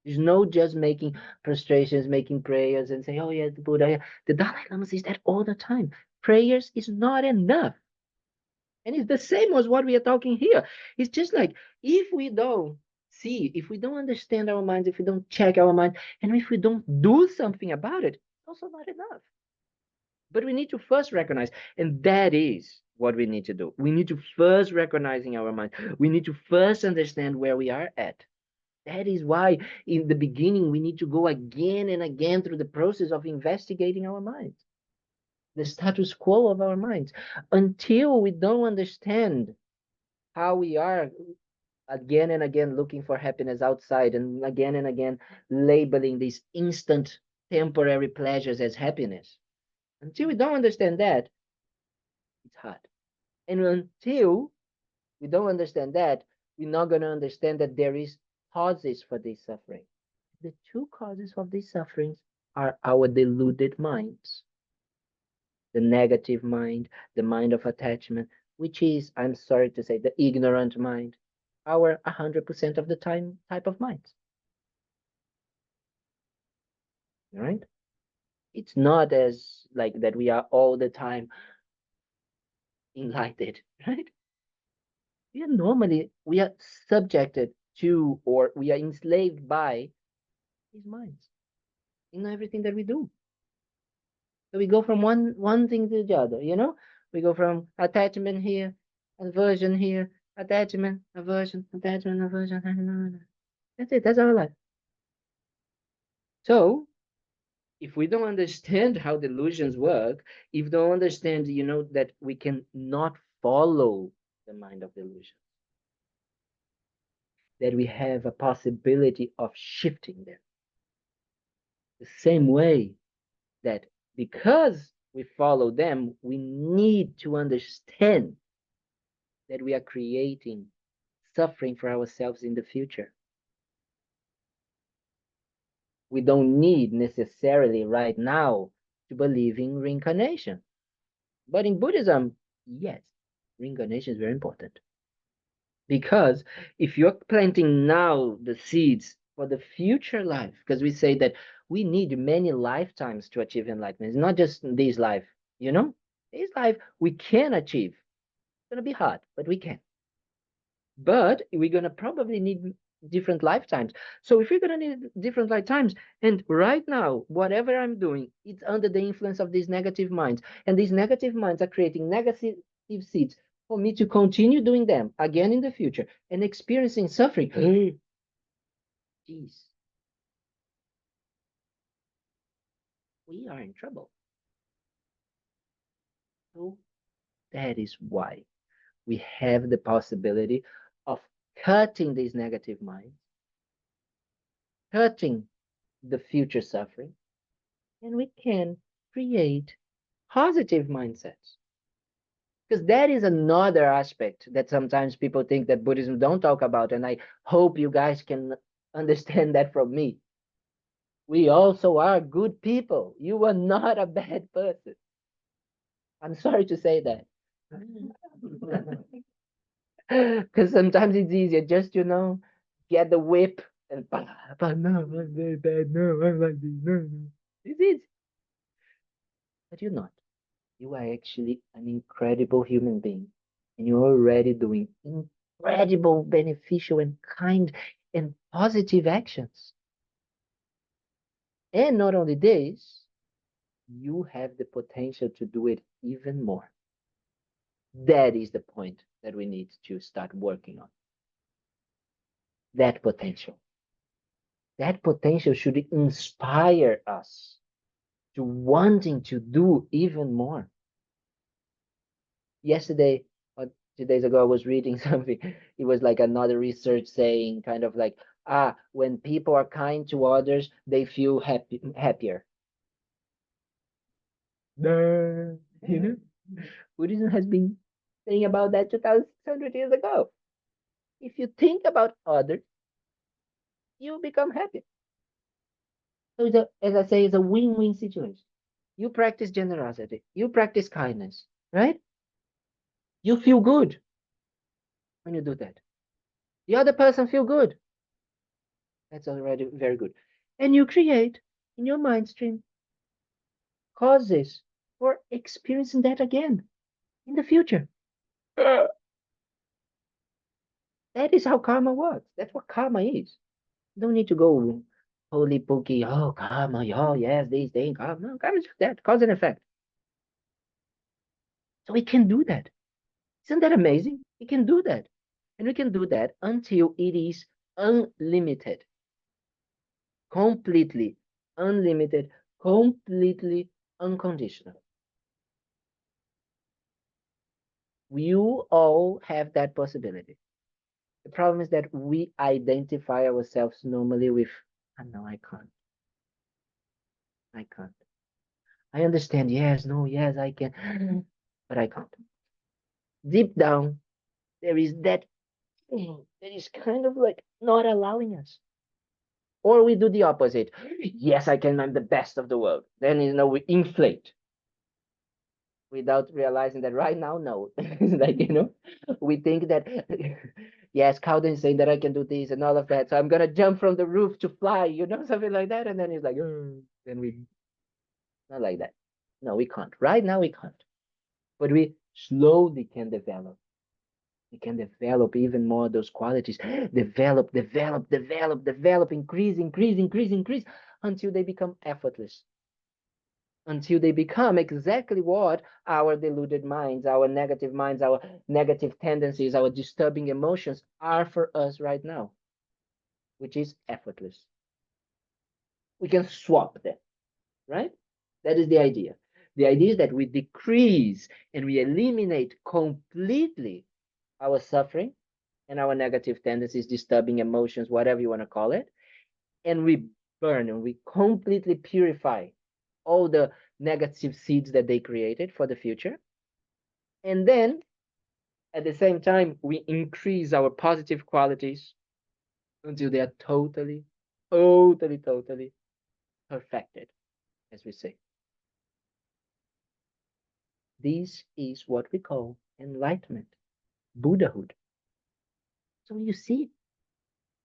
There's no just making prostrations, making prayers, and say, "Oh yeah, the Buddha." Yeah. The Dalai Lama says that all the time. Prayers is not enough, and it's the same as what we are talking here. It's just like if we don't see, if we don't understand our minds, if we don't check our mind, and if we don't do something about it, it's also not enough. But we need to first recognize, and that is what we need to do. We need to first recognizing our mind. We need to first understand where we are at. That is why in the beginning we need to go again and again through the process of investigating our minds, the status quo of our minds, until we don't understand how we are again and again looking for happiness outside and again labeling these instant temporary pleasures as happiness. Until we don't understand that, it's hard. And until we don't understand that, we're not going to understand that there is causes for this suffering. The two causes of these sufferings are our deluded minds. The negative mind, the mind of attachment, which is, I'm sorry to say, the ignorant mind, our 100% of the time type of minds. All right? It's not as like that we are all the time enlightened, right? We are subjected to, or we are enslaved by these minds in everything that we do. So we go from one thing to the other, you know? We go from attachment here, aversion here, attachment, aversion, attachment, aversion. That's it, that's our life. So if we don't understand how delusions work, if we don't understand, you know, that we can not follow the mind of delusion, that we have a possibility of shifting them. The same way that because we follow them, we need to understand that we are creating suffering for ourselves in the future. We don't need necessarily right now to believe in reincarnation. But in Buddhism, yes, reincarnation is very important. Because if you're planting now the seeds for the future life, because we say that we need many lifetimes to achieve enlightenment. It's not just this life, you know? This life we can achieve. It's going to be hard, but we can. But we're going to probably need different lifetimes. So if we're going to need different lifetimes, and right now, whatever I'm doing, it's under the influence of these negative minds. And these negative minds are creating negative seeds for me to continue doing them again in the future and experiencing suffering. Jeez. We are in trouble. So that is why we have the possibility of cutting these negative minds, cutting the future suffering, and we can create positive mindsets. Because that is another aspect that sometimes people think that Buddhism don't talk about, and I hope you guys can understand that from me. We also are good people. You are not a bad person. I'm sorry to say that. Because sometimes it's easier just, you know, get the whip and no, I'm very bad. No, I'm like this. No. It's easy. But you're not. You are actually an incredible human being. And you're already doing incredible, beneficial, and kind and positive actions. And not only this, you have the potential to do it even more. That is the point that we need to start working on. That potential. That potential should inspire us to wanting to do even more. Yesterday, or 2 days ago, I was reading something. It was like another research saying, kind of like, when people are kind to others, they feel happier. You know, Buddhism has been saying about that 2,600 years ago. If you think about others, you become happy. So as I say, it's a win-win situation. You practice generosity, you practice kindness, right? You feel good when you do that. The other person feel good. That's already very good. And you create in your mind stream causes for experiencing that again in the future. That is how karma works. That's what karma is. You don't need to go holy pokey, oh, karma, oh, yes, these things, karma. No, karma is just that, cause and effect. So we can do that. Isn't that amazing? We can do that. And we can do that until it is unlimited, completely unlimited, completely unconditional. You all have that possibility. The problem is that we identify ourselves normally with, oh, no, I can't. I can't. I understand, yes, no, yes, I can, but I can't. Deep down, there is that thing that is kind of like not allowing us. Or we do the opposite. Yes, I can, I'm the best of the world. Then, we inflate without realizing that right now, no. It's like, we think that, yes, Cowden is saying that I can do this and all of that. So I'm going to jump from the roof to fly, something like that. And then he's like, then we, not like that. No, we can't. Right now, we can't. But we slowly can develop. We can develop even more those qualities. Develop, develop, develop, develop, increase, increase, increase, increase, until they become effortless. Until they become exactly what our deluded minds, our negative tendencies, our disturbing emotions are for us right now, which is effortless. We can swap them, right? That is the idea. The idea is that we decrease and we eliminate completely our suffering and our negative tendencies, disturbing emotions, whatever you want to call it, and we burn and we completely purify all the negative seeds that they created for the future. And then at the same time, we increase our positive qualities until they are totally, totally, totally perfected, as we say. This is what we call enlightenment, Buddhahood. So you see,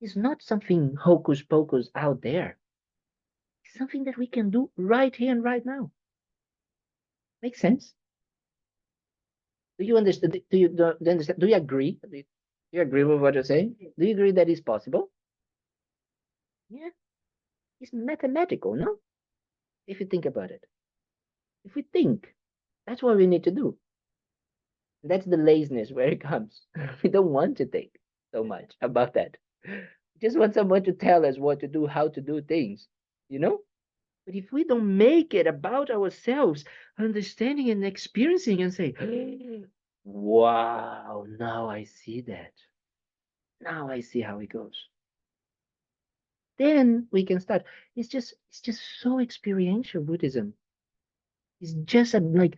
it's not something hocus pocus out there. It's something that we can do right here and right now. Makes sense? Do you understand? Do you understand? Do you agree? Do you agree with what you're saying? Do you agree that it's possible? Yeah, it's mathematical, no? If you think about it. If we think, that's what we need to do. That's the laziness where it comes. We don't want to think so much about that. We just want someone to tell us what to do, how to do things, you know? But if we don't make it about ourselves, understanding and experiencing and say, wow, now I see that. Now I see how it goes. Then we can start. It's just so experiential Buddhism. It's just like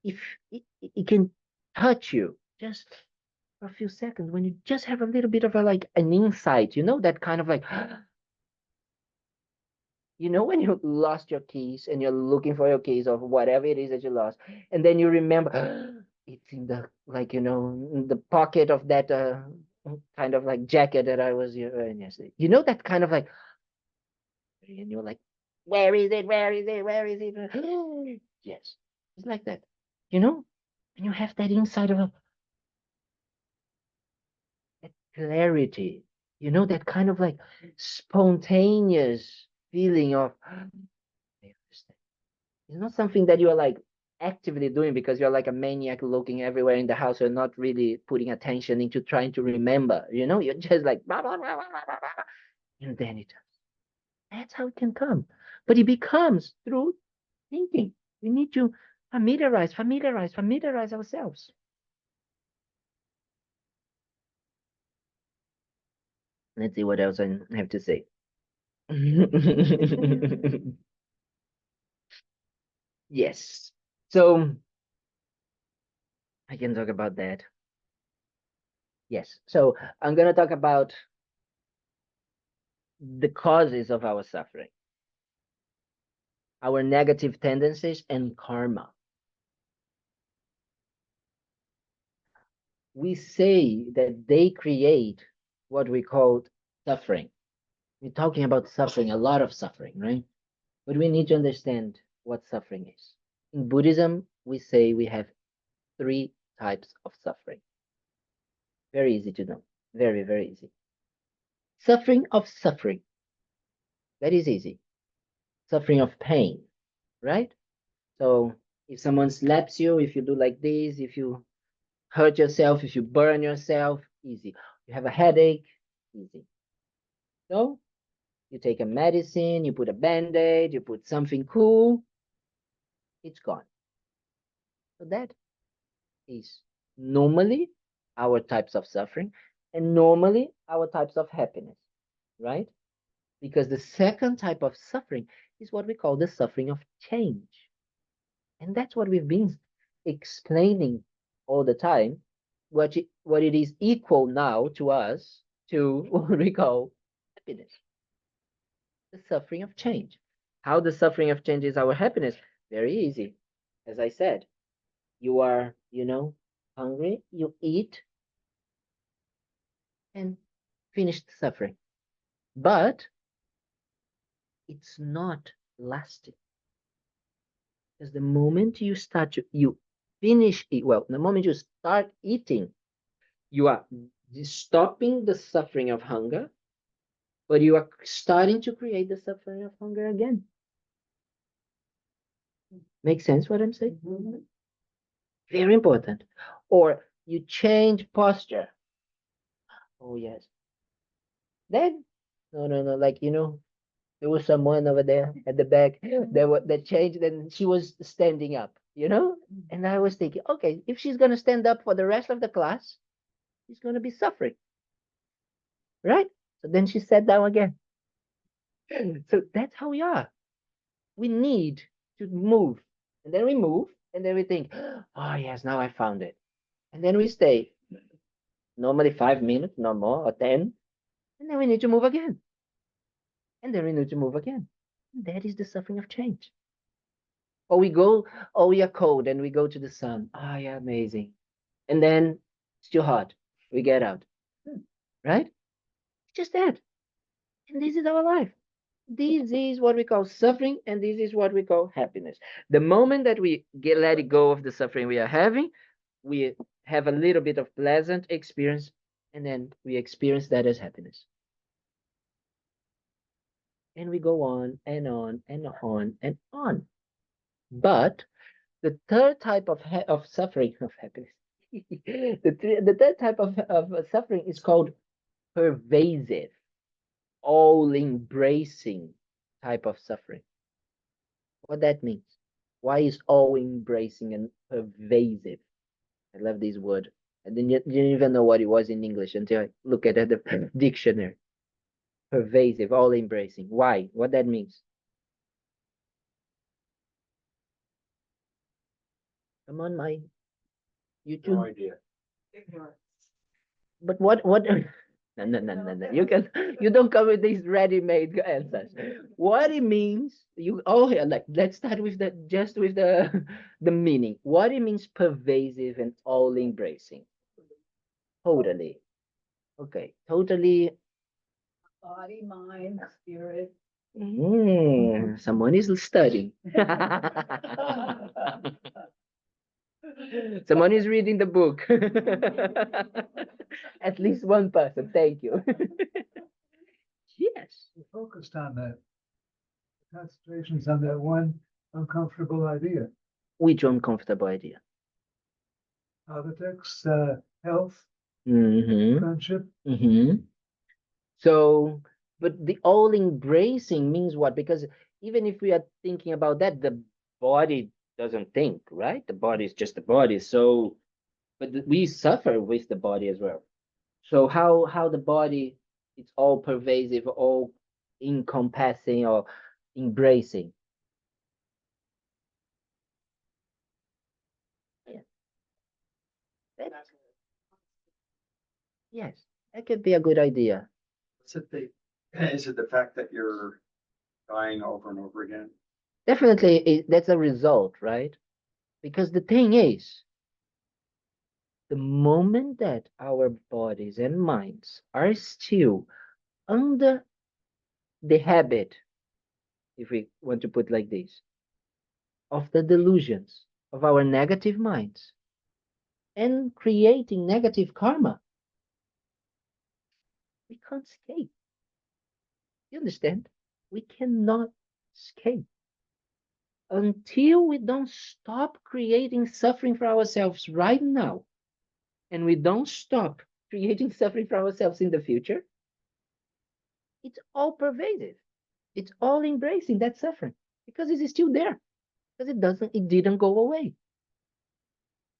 if it can touch you just for a few seconds when you just have a little bit of an insight, that kind of like when you lost your keys and you're looking for your keys or whatever it is that you lost, and then you remember it's in the in the pocket of that kind of like jacket that I was wearing yesterday. That kind of like, and you're like, where is it? Where is it? Where is it? Yes, it's like that, and you have that inside of that clarity, that kind of like spontaneous feeling of, I understand. It's not something that you're like actively doing because you're like a maniac looking everywhere in the house. You're not really putting attention into trying to remember, you're just like, blah, blah, blah, blah, blah, blah, blah. And then it, that's how it can come. But it becomes through thinking. We need to familiarize ourselves. Let's see what else I have to say. Yes. So I can talk about that. Yes. So I'm going to talk about the causes of our suffering, our negative tendencies, and karma. We say that they create what we call suffering. We're talking about suffering, a lot of suffering, right? But we need to understand what suffering is. In Buddhism, we say we have 3 types of suffering. Very easy to know. Very, very easy. Suffering of suffering. That is easy. Suffering of pain, right? So if someone slaps you, if you do like this, if you hurt yourself, if you burn yourself, easy. You have a headache, easy. So you take a medicine, you put a band-aid, you put something cool, it's gone. So that is normally our types of suffering and normally our types of happiness, right? Because the second type of suffering is what we call the suffering of change. And that's what we've been explaining all the time, what it is equal now to us to what we call happiness, the suffering of change. How the suffering of change is our happiness? Very easy. As I said, you are, hungry, you eat and finish the suffering. But it's not lasting. Because the moment you finish it, well, the moment you start eating, you are stopping the suffering of hunger, but you are starting to create the suffering of hunger again. Makes sense what I'm saying? Mm-hmm. Very important. Or you change posture. Oh, yes. Then, no, like, there was someone over there at the back that changed and she was standing up, And I was thinking, okay, if she's going to stand up for the rest of the class, she's going to be suffering. Right? So then she sat down again. So that's how we are. We need to move. And then we move and then we think, oh, yes, now I found it. And then we stay normally 5 minutes, no more, or 10. And then we need to move again. And then we need to move again. And that is the suffering of change. Or we go, oh, we are cold and we go to the sun. Oh, yeah, amazing. And then it's too hot. We get out. Right? It's just that. And this is our life. This is what we call suffering, and this is what we call happiness. The moment that we let it go of the suffering we are having, we have a little bit of pleasant experience, and then we experience that as happiness. And we go on and on and on and on. But the third type of suffering of happiness, the third type of suffering is called pervasive, all-embracing type of suffering. What that means? Why is all-embracing and pervasive? I love this word. I didn't even know what it was in English until I look at the dictionary. Pervasive, all-embracing. Why? What that means? Come on, my YouTube. No idea. Ignorance. But what? No. You don't come with these ready-made answers. What it means? Let's start with the meaning. What it means, pervasive and all-embracing. Totally. Okay. Totally. Body, mind, spirit. Someone is studying. Someone is reading the book. At least one person. Thank you. Yes. We focused on the concentration is on that one uncomfortable idea. Which uncomfortable idea? Politics, health, Mm-hmm. friendship. Mm-hmm. So, but the all embracing means what? Because even if we are thinking about that, the body doesn't think, right? The body is just the body. So, but we suffer with the body as well. So how the body, it's all pervasive, all encompassing or embracing. Yeah. That, yes, that could be a good idea. Is it the fact that you're dying over and over again? Definitely, that's a result, right? Because the thing is, the moment that our bodies and minds are still under the habit, if we want to put like this, of the delusions of our negative minds and creating negative karma, we can't escape. You understand? We cannot escape until we don't stop creating suffering for ourselves right now, and we don't stop creating suffering for ourselves in the future. It's all pervasive. It's all embracing that suffering because it is still there. Because it didn't go away.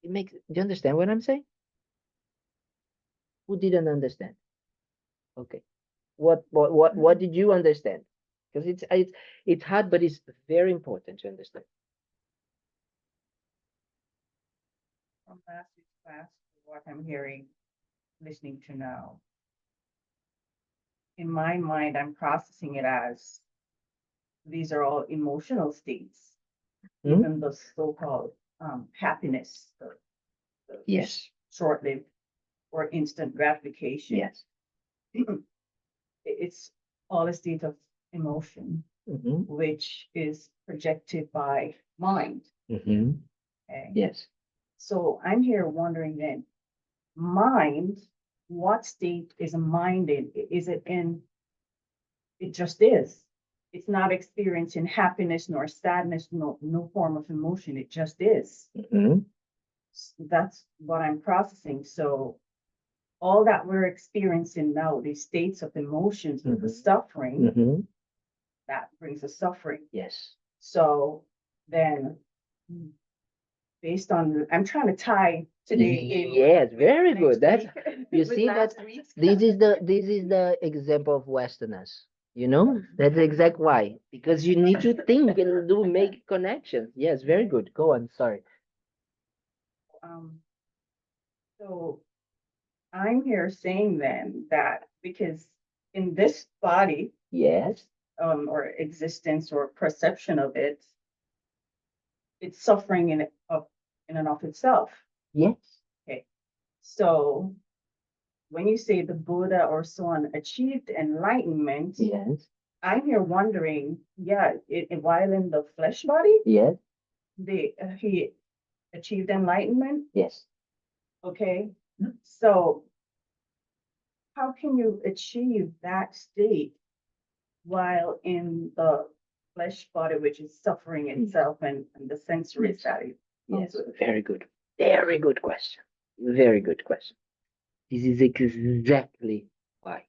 It makes, do you understand what I'm saying? Who didn't understand? Okay. What did you understand? Because it's hard, but it's very important to understand. From last week's class, what I'm hearing, listening to now. In my mind, I'm processing it as these are all emotional states, even the so-called happiness, the Yes. short-lived or instant gratification. Yes. It's all a state of emotion, which is projected by mind. Okay. Yes. So I'm here wondering then, mind, what state is a mind in? Is it in, it just is. It's not experiencing happiness nor sadness, no form of emotion. It just is. That's what I'm processing. So all that we're experiencing now, these states of emotions, the suffering, that brings us suffering. Yes. So then, based on, I'm trying to tie today in. Yes, very good. That's, week you with see that last week's this is the example of Westerners. You know, that's exact why. Because you need to think and do make connections. Yes, very good. Go on. Sorry. So I'm here saying then that because in this body, Yes. or existence or perception of it, it's suffering in and of itself. Yes. Okay. So when you say the Buddha or so on achieved enlightenment, Yes. I'm here wondering, while in the flesh body, Yes. he achieved enlightenment. Yes. Okay. So how can you achieve that state while in the flesh body, which is suffering itself and the sensory side? Yes. Very good. Very good question. Very good question. This is exactly why.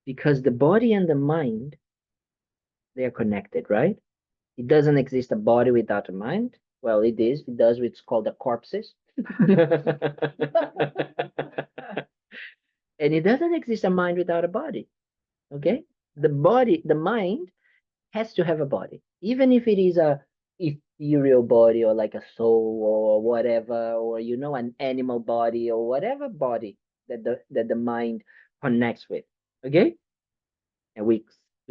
Because the body and the mind, they are connected, right? It doesn't exist a body without a mind. Well, it is. It does. It's called the corpses. And it doesn't exist a mind without a body. Okay? The body, the mind has to have a body, even if it is a ethereal body or like a soul or whatever, or an animal body or whatever body that the mind connects with. Okay? And we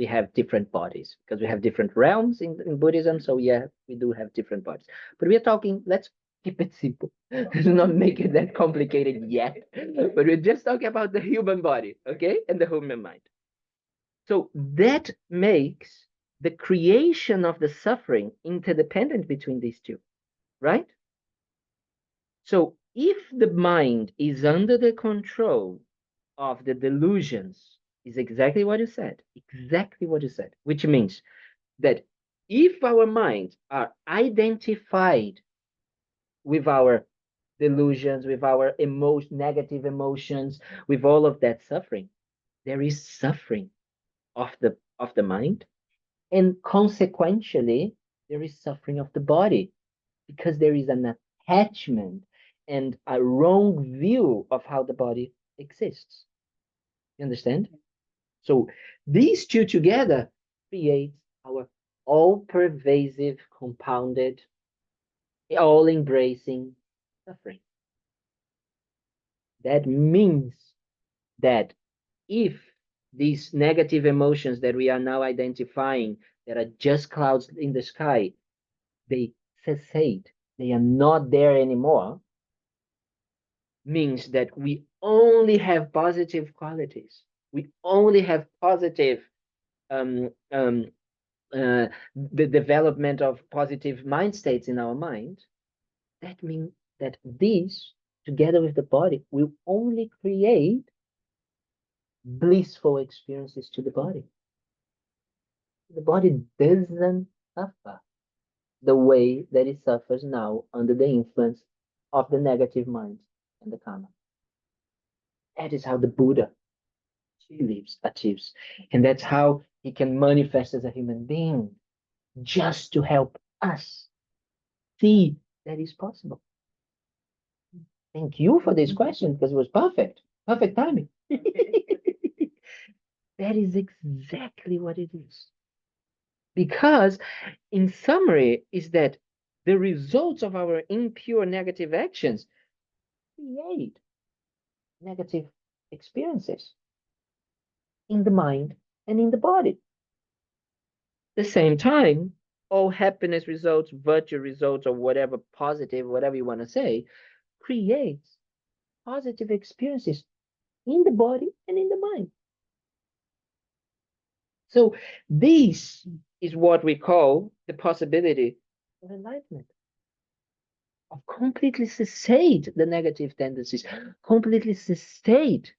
have different bodies because we have different realms in Buddhism. So yeah, we do have different bodies. But we're talking, let's keep it simple. Let's not make it that complicated yet. But we're just talking about the human body, okay? And the human mind. So that makes the creation of the suffering interdependent between these two, right? So if the mind is under the control of the delusions, is exactly what you said, which means that if our minds are identified with our delusions, with our negative emotions, with all of that suffering, there is suffering of the mind, and consequentially, there is suffering of the body because there is an attachment and a wrong view of how the body exists. You understand? So these two together create our all-pervasive, compounded, all-embracing suffering. That means that if these negative emotions that we are now identifying that are just clouds in the sky, they cessate, they are not there anymore, means that we only have positive qualities. We only have positive the development of positive mind states in our mind. That means that these, together with the body, will only create blissful experiences to the body. The body doesn't suffer the way that it suffers now under the influence of the negative minds and the karma. That is how the Buddha achieves. And that's how he can manifest as a human being, just to help us see that is possible. Thank you for this question, because it was perfect. Perfect timing. That is exactly what it is. Because, in summary, is that the results of our impure negative actions create negative experiences in the mind and in the body. At the same time, all happiness results, virtue results, or whatever positive, whatever you want to say, creates positive experiences in the body and in the mind. So this is what we call the possibility of enlightenment, of completely cessate the negative tendencies, completely cessate,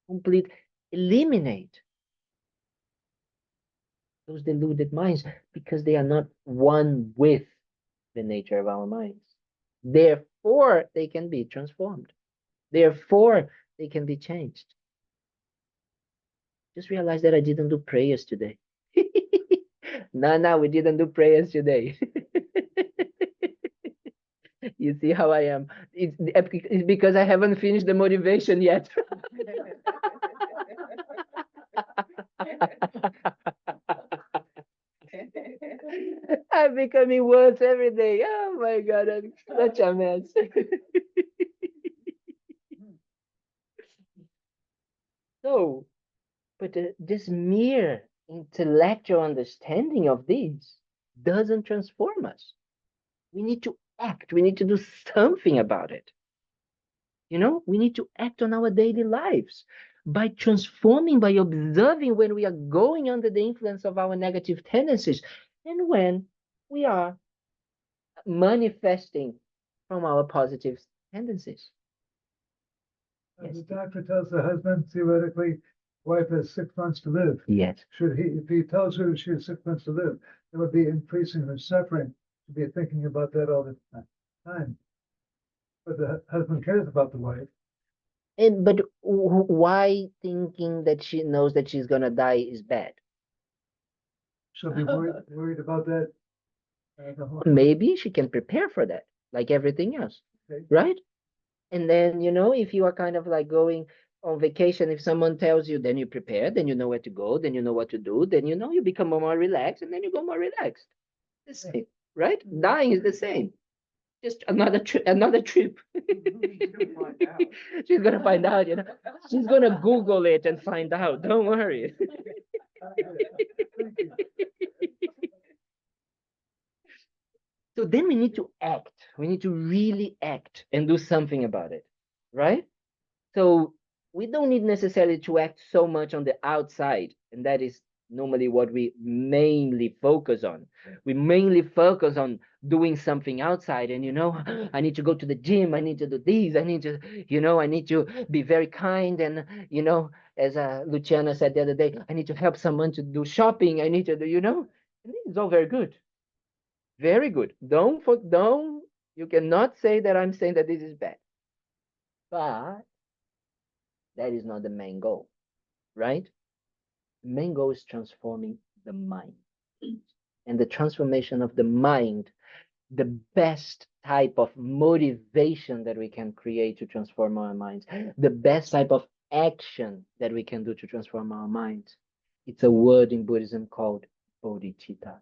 complete eliminate those deluded minds, because they are not one with the nature of our minds. Therefore, they can be transformed. Therefore, they can be changed. Just realize that I didn't do prayers today. No, we didn't do prayers today. You see how I am. It's because I haven't finished the motivation yet. I'm becoming worse every day. Oh my God, I'm such a mess. So, but this mere intellectual understanding of these doesn't transform us. We need to act. We need to do something about it. You know, we need to act on our daily lives by transforming, by observing when we are going under the influence of our negative tendencies and when we are manifesting from our positive tendencies. Yes. The doctor tells the husband, theoretically, wife has 6 months to live. Yes. If he tells her she has 6 months to live, it would be increasing her suffering to be thinking about that all the time. But the husband cares about the wife. But why thinking that she knows that she's gonna die is bad? She'll be worried about that. Maybe she can prepare for that, like everything else, okay. Right? And then, you know, if you are kind of like going on vacation, if someone tells you, then you prepare, then you know where to go, then you know what to do, then you know you become more relaxed, and then you go more relaxed. The same, right? Dying is the same. Just another trip. She's gonna find out, you know. She's gonna Google it and find out. Don't worry. So then we need to act. We need to really act and do something about it, right? So we don't need necessarily to act so much on the outside, and that is normally what we mainly focus on. We mainly focus on doing something outside, and you know, I need to go to the gym, I need to do this, I need to, you know, I need to be very kind, and you know, as Luciana said the other day, I need to help someone to do shopping, I need to do, you know, And this is all very good. Very good. Don't, you cannot say that I'm saying that this is bad. But that is not the main goal, right? The main goal is transforming the mind. And the transformation of the mind, the best type of motivation that we can create to transform our minds, the best type of action that we can do to transform our minds. It's a word in Buddhism called bodhicitta.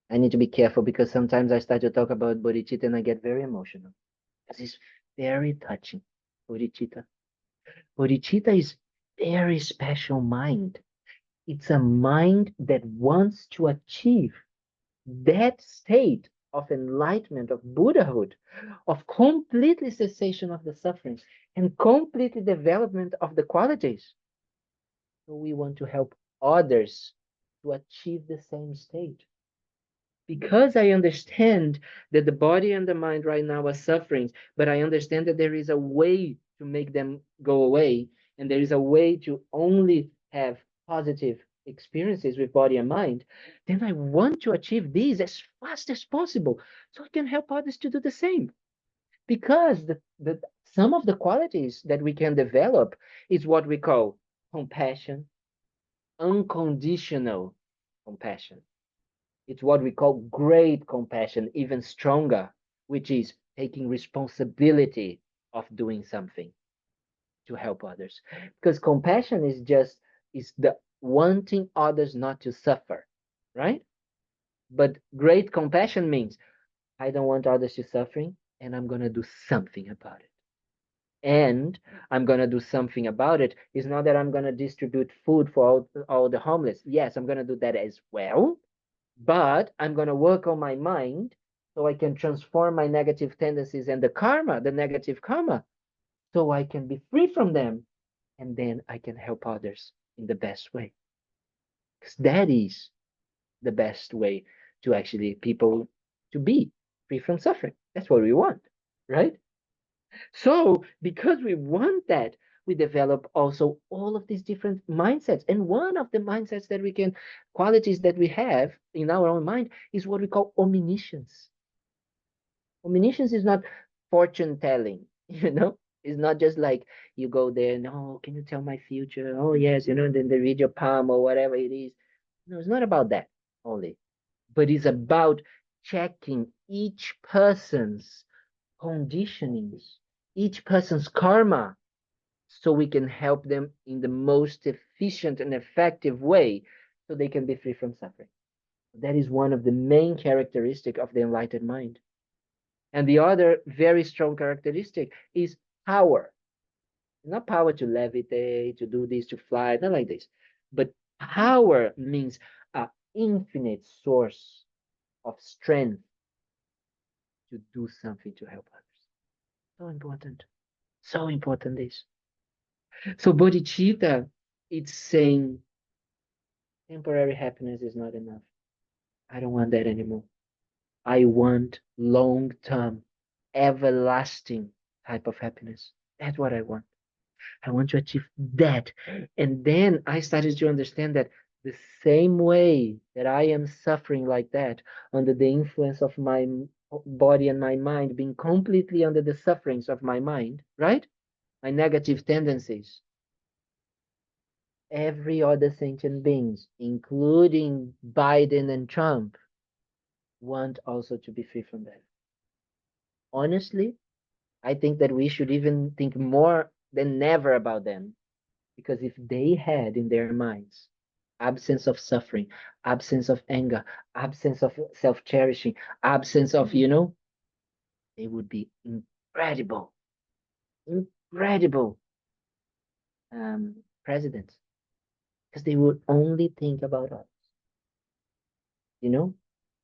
I need to be careful because sometimes I start to talk about bodhicitta and I get very emotional because it's very touching. Bodhicitta. Bodhicitta is very special mind. It's a mind that wants to achieve that state of enlightenment, of Buddhahood, of completely cessation of the sufferings and completely development of the qualities. So we want to help others to achieve the same state. Because I understand that the body and the mind right now are suffering, but I understand that there is a way to make them go away, and there is a way to only have positive experiences with body and mind, then I want to achieve these as fast as possible so I can help others to do the same. Because some of the qualities that we can develop is what we call compassion, unconditional compassion. It's what we call great compassion, even stronger, which is taking responsibility of doing something to help others. Because compassion is the wanting others not to suffer, right? But great compassion means I don't want others to suffering, and I'm gonna do something about it. And I'm gonna do something about it. It's not that I'm gonna distribute food for all the homeless. Yes, I'm gonna do that as well, but I'm going to work on my mind so I can transform my negative tendencies and the negative karma, so I can be free from them. And then I can help others in the best way. Because that is the best way to actually people to be free from suffering. That's what we want, right? So because we want that, we develop also all of these different mindsets. And one of the mindsets that we can, qualities that we have in our own mind is what we call omniscience. Omniscience is not fortune telling, you know? It's not just like you go there, no, can you tell my future? Oh, yes, then they read your palm or whatever it is. No, it's not about that only, but it's about checking each person's conditionings, each person's karma, so we can help them in the most efficient and effective way so they can be free from suffering. That is one of the main characteristics of the enlightened mind. And the other very strong characteristic is power. Not power to levitate, to do this, to fly, not like this. But power means an infinite source of strength to do something to help others. So important. So important this. So bodhicitta, it's saying temporary happiness is not enough. I don't want that anymore. I want long-term, everlasting type of happiness. That's what I want. I want to achieve that. And then I started to understand that the same way that I am suffering like that under the influence of my body and my mind, being completely under the sufferings of my mind, right? My negative tendencies. Every other sentient beings, including Biden and Trump, want also to be free from that. Honestly, I think that we should even think more than never about them. Because if they had in their minds absence of suffering, absence of anger, absence of self-cherishing, absence of, they would be incredible, incredible presidents. Because they would only think about us. You know,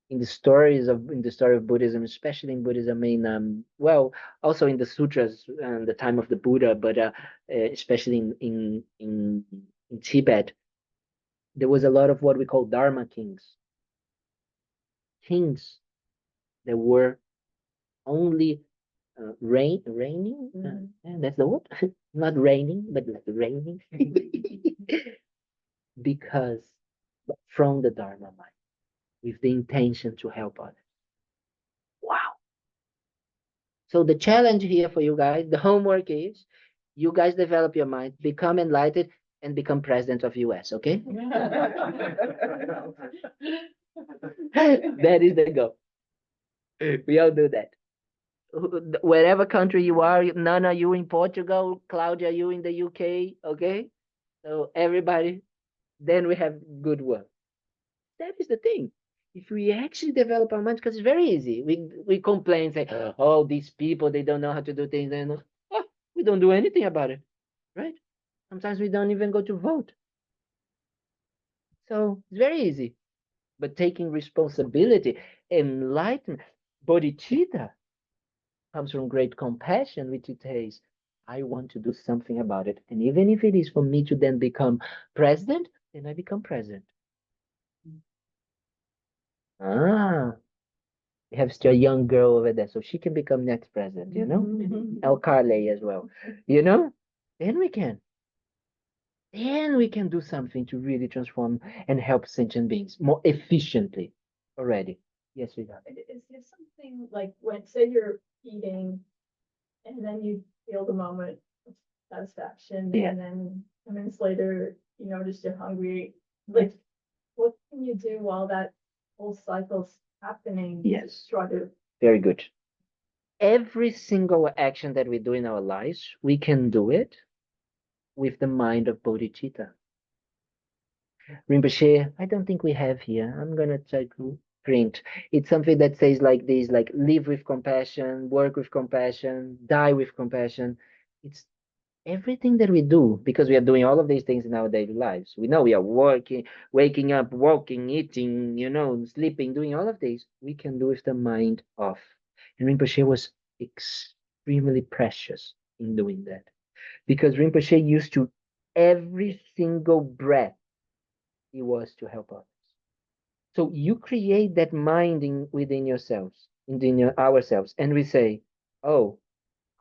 in the story of Buddhism, especially in Buddhism, well, also in the sutras and the time of the Buddha, but especially in Tibet, there was a lot of what we call Dharma kings, kings that were only reigning. That's the word, not raining, but like raining. because from the Dharma mind, with the intention to help others. Wow. So the challenge here for you guys, the homework is, you guys develop your mind, become enlightened, and become president of US, okay? That is the goal. We all do that. Wherever country you are, Nana, you in Portugal, Claudia, you in the UK, okay? So everybody, then we have good work. That is the thing. If we actually develop our minds, because it's very easy. We complain, say, oh, these people, they don't know how to do things. Oh, we don't do anything about it, right? Sometimes we don't even go to vote. So it's very easy. But taking responsibility, enlightenment, bodhicitta comes from great compassion, which it says, I want to do something about it. And even if it is for me to then become president, then I become president. Ah, we have still a young girl over there, so she can become next president, you know? El Carley as well, you know? Then we can. Then we can do something to really transform and help sentient beings more efficiently already. Yes, we got. Is there something like when, say you're eating and then you feel the moment of satisfaction Yeah. and then 10 minutes later you notice you're hungry, like what can you do while that whole cycle's happening? Yes. To try to Very good. Every single action that we do in our lives, we can do it with the mind of bodhicitta. Rinpoche, I don't think we have here. I'm gonna try to print. It's something that says like this, like live with compassion, work with compassion, die with compassion. It's everything that we do, because we are doing all of these things in our daily lives. We know we are working, waking up, walking, eating, you know, sleeping, doing all of these. We can do with the mind off. And Rinpoche was extremely precious in doing that, because Rinpoche used to, every single breath, he was to help others. So you create that mind within yourselves, ourselves, and we say, oh,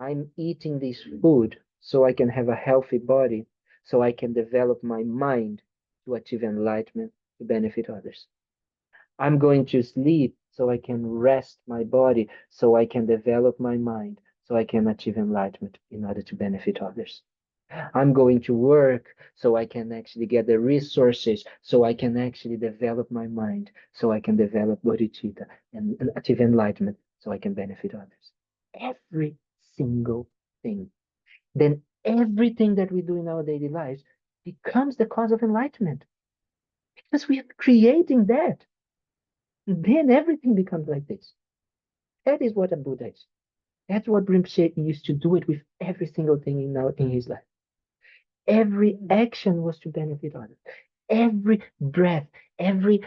I'm eating this food so I can have a healthy body, so I can develop my mind to achieve enlightenment, to benefit others. I'm going to sleep so I can rest my body, so I can develop my mind, so I can achieve enlightenment in order to benefit others. I'm going to work so I can actually get the resources, so I can actually develop my mind, so I can develop bodhicitta and achieve enlightenment, so I can benefit others. Every single thing. Then everything that we do in our daily lives becomes the cause of enlightenment, because we are creating that. Then everything becomes like this. That is what a Buddha is. That's what Rinpoche used to do it with every single thing in his life. Every action was to benefit others. Every breath, every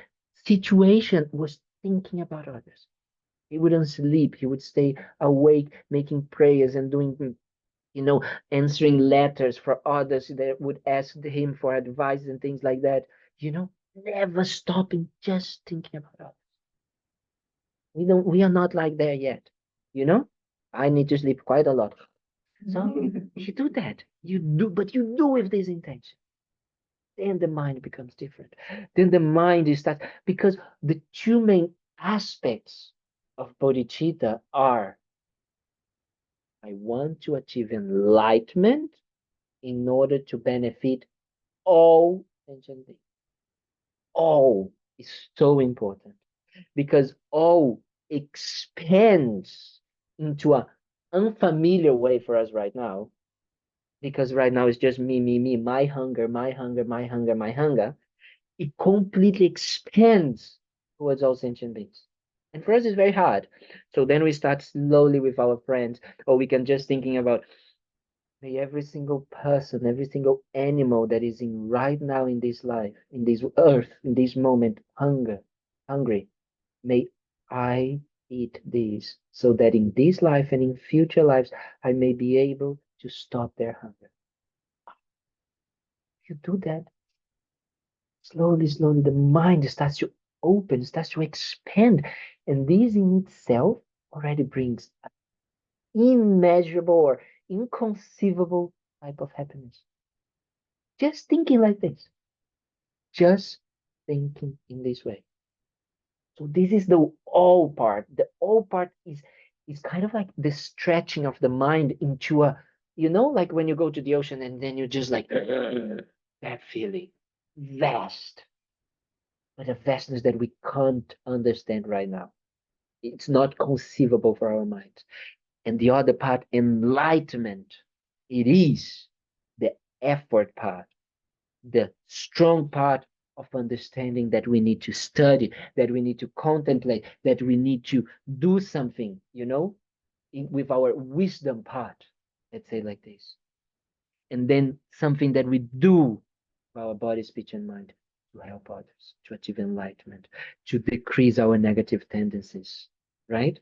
situation was thinking about others. He wouldn't sleep. He would stay awake, making prayers and doing, answering letters for others that would ask him for advice and things like that. Never stopping, just thinking about others. We are not like there yet. I need to sleep quite a lot. So you do that. But you do with this intention. Then the mind becomes different. Then the mind is that, because the two main aspects of bodhicitta are, I want to achieve enlightenment in order to benefit all sentient beings. All is so important, because all expands into an unfamiliar way for us right now, because right now it's just me, my hunger, my hunger, my hunger, my hunger. It completely expands towards all sentient beings. And for us, it's very hard. So then we start slowly with our friends, or we can just thinking about, may every single person, every single animal that is in right now in this life, in this earth, in this moment, hungry, may I eat this, so that in this life and in future lives, I may be able to stop their hunger. If you do that, slowly, the mind starts to open, starts to expand. And this in itself already brings an immeasurable or inconceivable type of happiness. Just thinking like this. just thinking in this way. So this is the all part. The all part is kind of like the stretching of the mind into a, you know, like when you go to the ocean and then you just like that feeling, vast, but a vastness that we can't understand right now. It's not conceivable for our minds. And the other part, enlightenment, it is the effort part, the strong part of understanding that we need to study, that we need to contemplate, that we need to do something, you know, with our wisdom part, let's say like this. And then something that we do with our body, speech, and mind to help others, to achieve enlightenment, to decrease our negative tendencies, right?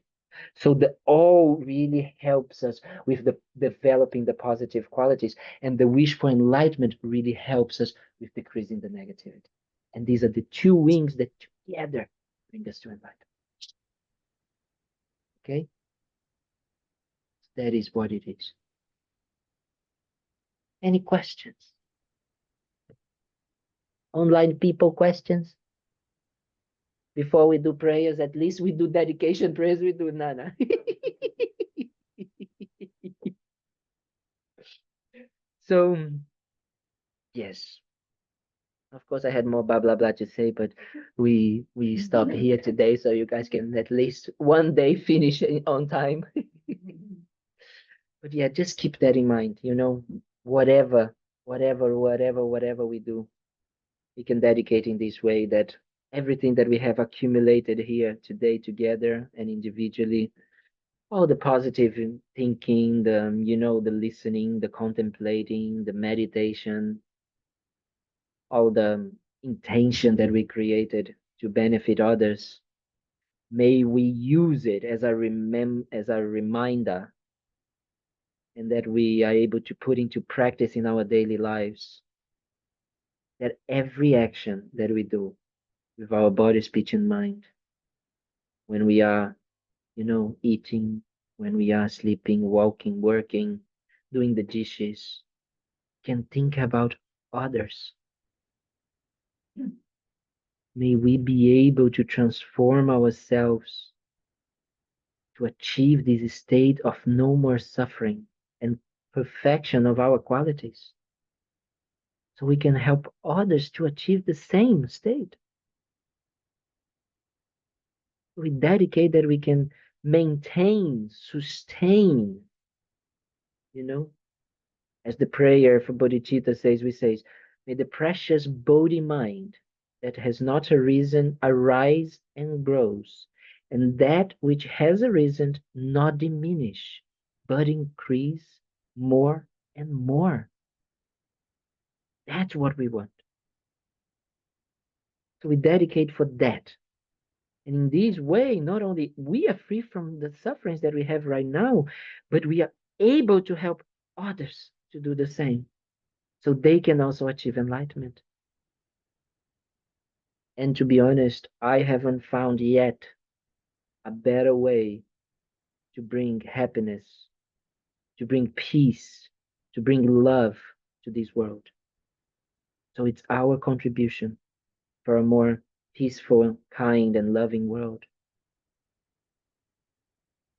So the all really helps us with the developing the positive qualities, and the wish for enlightenment really helps us with decreasing the negativity. And these are the two wings that together bring us to enlightenment. Okay? That is what it is. Any questions? Online people, questions? Before we do prayers, at least we do dedication prayers, we do Nana. So, yes. Of course, I had more blah blah blah to say, but we stop here today, so you guys can at least one day finish it on time. But yeah, just keep that in mind. You know, whatever we do, we can dedicate in this way that everything that we have accumulated here today together and individually, all the positive thinking, the you know, the listening, the contemplating, the meditation, all the intention that we created to benefit others, may we use it as a reminder, and that we are able to put into practice in our daily lives, that every action that we do with our body, speech, and mind, when we are, you know, eating, when we are sleeping, walking, working, doing the dishes, can think about others. May we be able to transform ourselves to achieve this state of no more suffering and perfection of our qualities, so we can help others to achieve the same state. We dedicate that we can maintain, sustain, you know, as the prayer for bodhicitta says, we say, may the precious bodhi mind that has not arisen arise and grows, and that which has arisen not diminish, but increase more and more. That's what we want. So we dedicate for that. And in this way, not only we are free from the sufferings that we have right now, but we are able to help others to do the same, so they can also achieve enlightenment. And to be honest, I haven't found yet a better way to bring happiness, to bring peace, to bring love to this world. So it's our contribution for a more peaceful, kind, and loving world.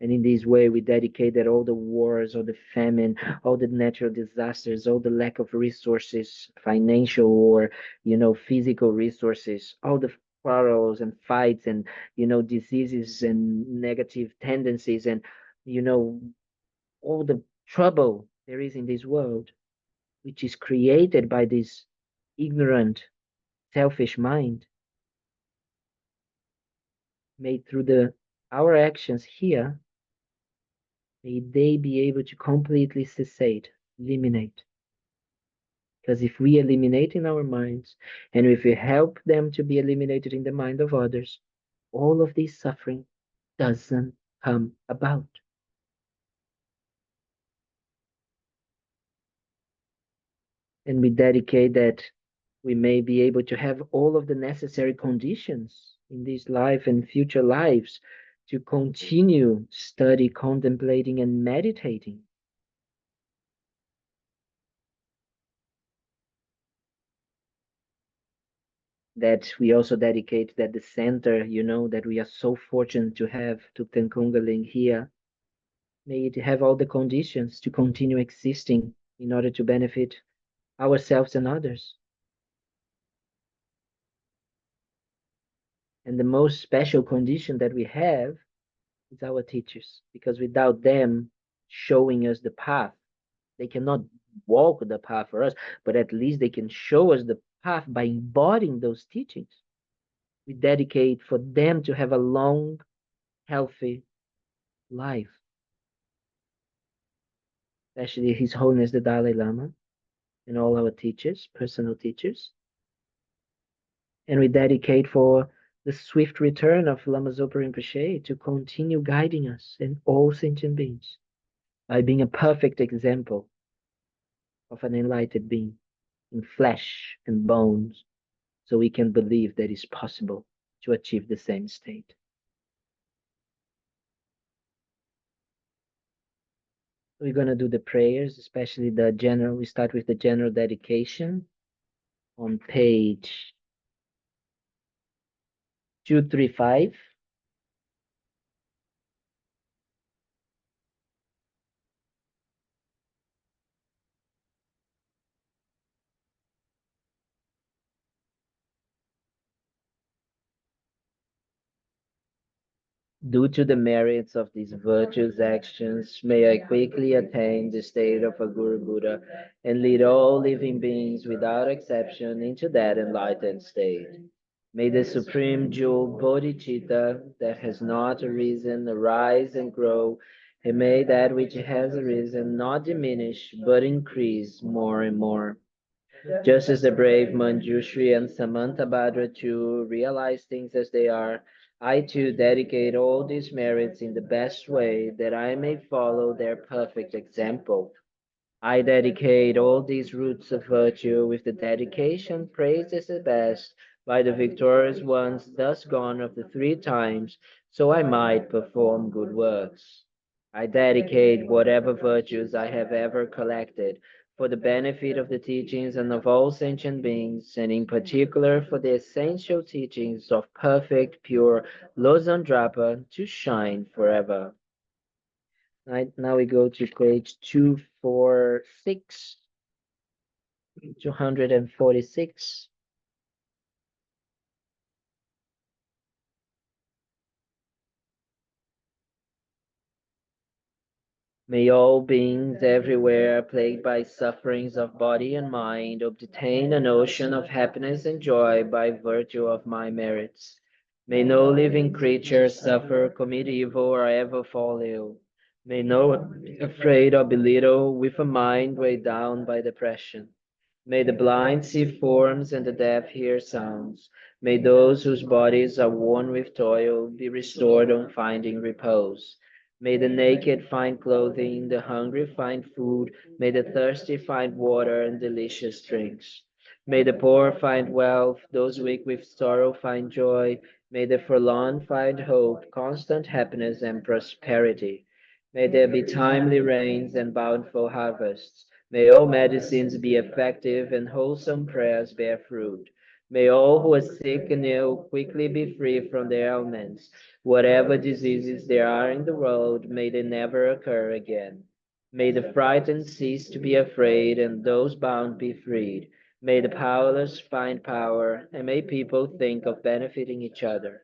And in this way, we dedicate that all the wars, all the famine, all the natural disasters, all the lack of resources, financial or, you know, physical resources, all the quarrels and fights and, you know, diseases and negative tendencies and, you know, all the trouble there is in this world, which is created by this ignorant, selfish mind, made through our actions here, may they be able to completely cessate, eliminate. Because if we eliminate in our minds, and if we help them to be eliminated in the mind of others, all of this suffering doesn't come about. And we dedicate that we may be able to have all of the necessary conditions in this life and future lives to continue study, contemplating, and meditating. that we also dedicate that the center, that we are so fortunate to have Thubten Kunga Ling here. May it have all the conditions to continue existing in order to benefit ourselves and others. And the most special condition that we have is our teachers, because without them showing us the path, they cannot walk the path for us, but at least they can show us the path by embodying those teachings. We dedicate for them to have a long, healthy life, especially His Holiness the Dalai Lama and all our teachers, personal teachers. And we dedicate for the swift return of Lama Zopa Rinpoche to continue guiding us and all sentient beings by being a perfect example of an enlightened being in flesh and bones, so we can believe that it's possible to achieve the same state. We're going to do the prayers, especially the general. We start with the general dedication on page 235. Due to the merits of these virtuous actions, may I quickly attain the state of a Guru Buddha and lead all living beings without exception into that enlightened state. May the supreme jewel bodhicitta that has not arisen arise and grow, and may that which has arisen not diminish but increase more and more. Just as the brave Manjushri and Samantabhadra too realize things as they are, I too dedicate all these merits in the best way that I may follow their perfect example. I dedicate all these roots of virtue with the dedication praised as the best by the victorious ones thus gone of the 3 times, so I might perform good works. I dedicate whatever virtues I have ever collected for the benefit of the teachings and of all sentient beings, and in particular for the essential teachings of perfect, pure Lozandrapa to shine forever. Right, now we go to page 246, 246. May all beings everywhere plagued by sufferings of body and mind obtain an ocean of happiness and joy by virtue of my merits. May no living creature suffer, commit evil, or ever fall ill. May no one be afraid or belittled with a mind weighed down by depression. May the blind see forms and the deaf hear sounds. May those whose bodies are worn with toil be restored on finding repose. May the naked find clothing, the hungry find food, may the thirsty find water and delicious drinks. May the poor find wealth, those weak with sorrow find joy, may the forlorn find hope, constant happiness and prosperity. May there be timely rains and bountiful harvests. May all medicines be effective and wholesome prayers bear fruit. May all who are sick and ill quickly be free from their ailments. Whatever diseases there are in the world, may they never occur again. May the frightened cease to be afraid, and those bound be freed. May the powerless find power, and may people think of benefiting each other.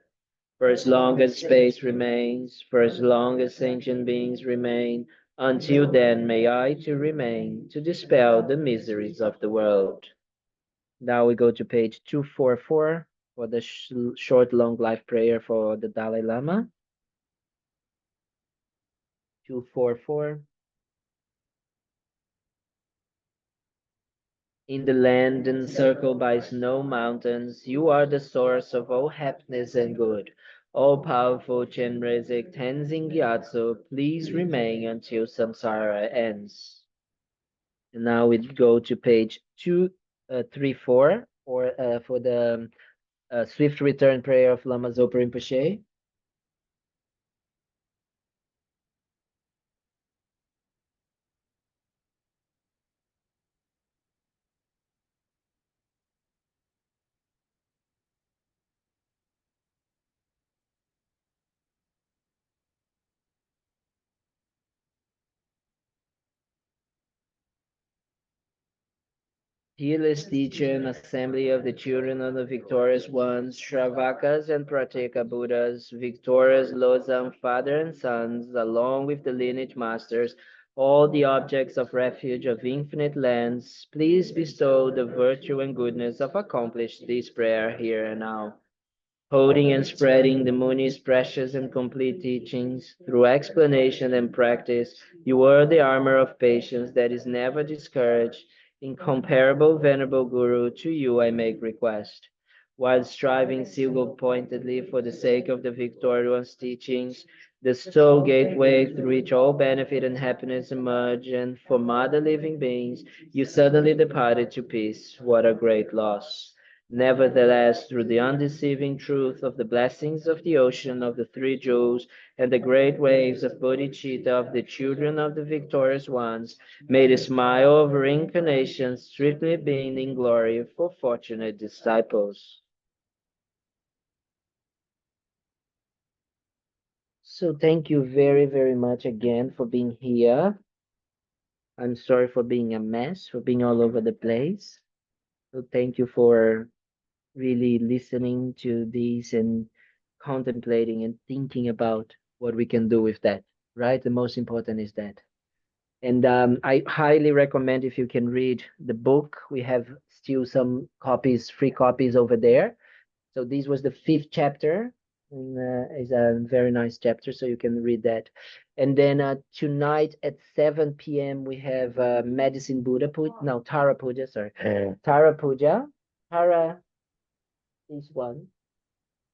For as long as space remains, for as long as sentient beings remain, until then may I too remain, to dispel the miseries of the world. Now we go to page 244 for the short, long life prayer for the Dalai Lama. 244. In the land encircled by snow mountains, you are the source of all happiness and good. All-powerful Chenrezig Tenzin Gyatso, please remain until samsara ends. And now we go to page 234 for the swift return prayer of Lama Zopa Rinpoche. peerless teacher and assembly of the children of the victorious ones, Shravakas and Prateka Buddhas, victorious Losang father and sons, along with the lineage masters, all the objects of refuge of infinite lands, please bestow the virtue and goodness of accomplish this prayer here and now. Holding and spreading the Muni's precious and complete teachings through explanation and practice, you are the armor of patience that is never discouraged. Incomparable Venerable Guru, to you I make request. While striving single-pointedly for the sake of the victorious teachings, the sole gateway through which all benefit and happiness emerge, and for other living beings, you suddenly departed to peace. What a great loss! Nevertheless, through the undeceiving truth of the blessings of the ocean of the three jewels and the great waves of bodhicitta of the children of the victorious ones, may the smile of reincarnation strictly being in glory for fortunate disciples. So thank you very, very much again for being here. I'm sorry for being a mess, for being all over the place. So thank you for really listening to these and contemplating and thinking about what we can do with that, right? The most important is that. And I highly recommend if you can read the book. We have still some copies, free copies over there. So this was the 5th chapter, and is a very nice chapter, so you can read that. And then tonight at 7 p.m. we have Medicine Buddha Puja, no, Tara Puja, sorry. Tara Puja. Tara is one.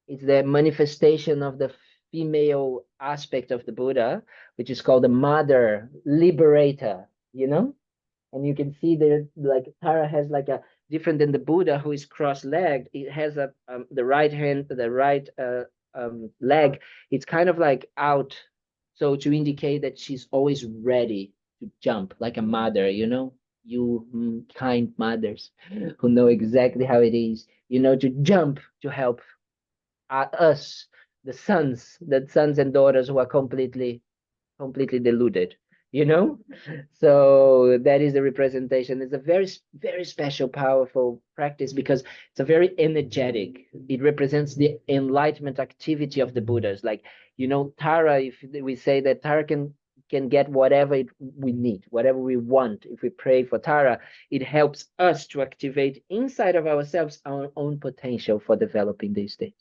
It's the manifestation of the female aspect of the Buddha, which is called the mother liberator, you know? And you can see there, like Tara has like a different than the Buddha who is cross-legged. It has a the right hand, the right leg. It's kind of like out, so to indicate that she's always ready to jump, like a mother. You know, you kind mothers who know exactly how it is. You know, to jump to help us, the sons and daughters who are completely deluded, you know. So that is the representation. It's a very special, powerful practice because it's a very energetic. It represents the enlightenment activity of the Buddhas. Like, you know, Tara, if we say that Tara can get whatever we need, whatever we want. If we pray for Tara, it helps us to activate inside of ourselves our own potential for developing these things.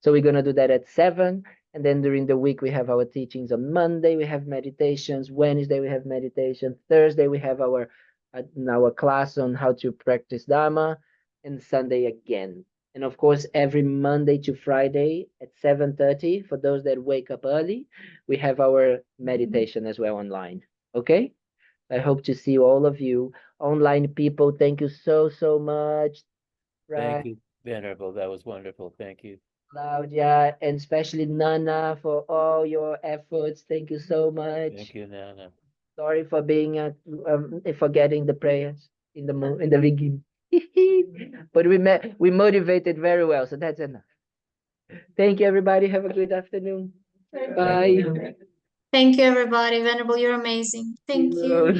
So we're going to do that at 7. And then during the week, we have our teachings. On Monday, we have meditations. Wednesday, we have meditation. Thursday, we have our class on how to practice Dharma. And Sunday again. And of course, every Monday to Friday at 7:30, for those that wake up early, we have our meditation as well online. Okay? I hope to see all of you online people. Thank you so much. Thank you, Venerable. That was wonderful. Thank you. Claudia, and especially Nana for all your efforts. Thank you so much. Thank you, Nana. Sorry for being forgetting the prayers in the beginning. But we motivated very well, so that's enough. Thank you, everybody. Have a good afternoon. Bye. Thank you, everybody. Venerable, you're amazing. Thank you.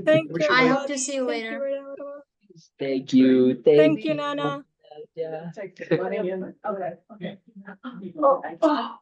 Thank you. I hope to see you later. Thank you. Thank you, Nana. Yeah. Take the money in. Okay. Okay. Oh, oh.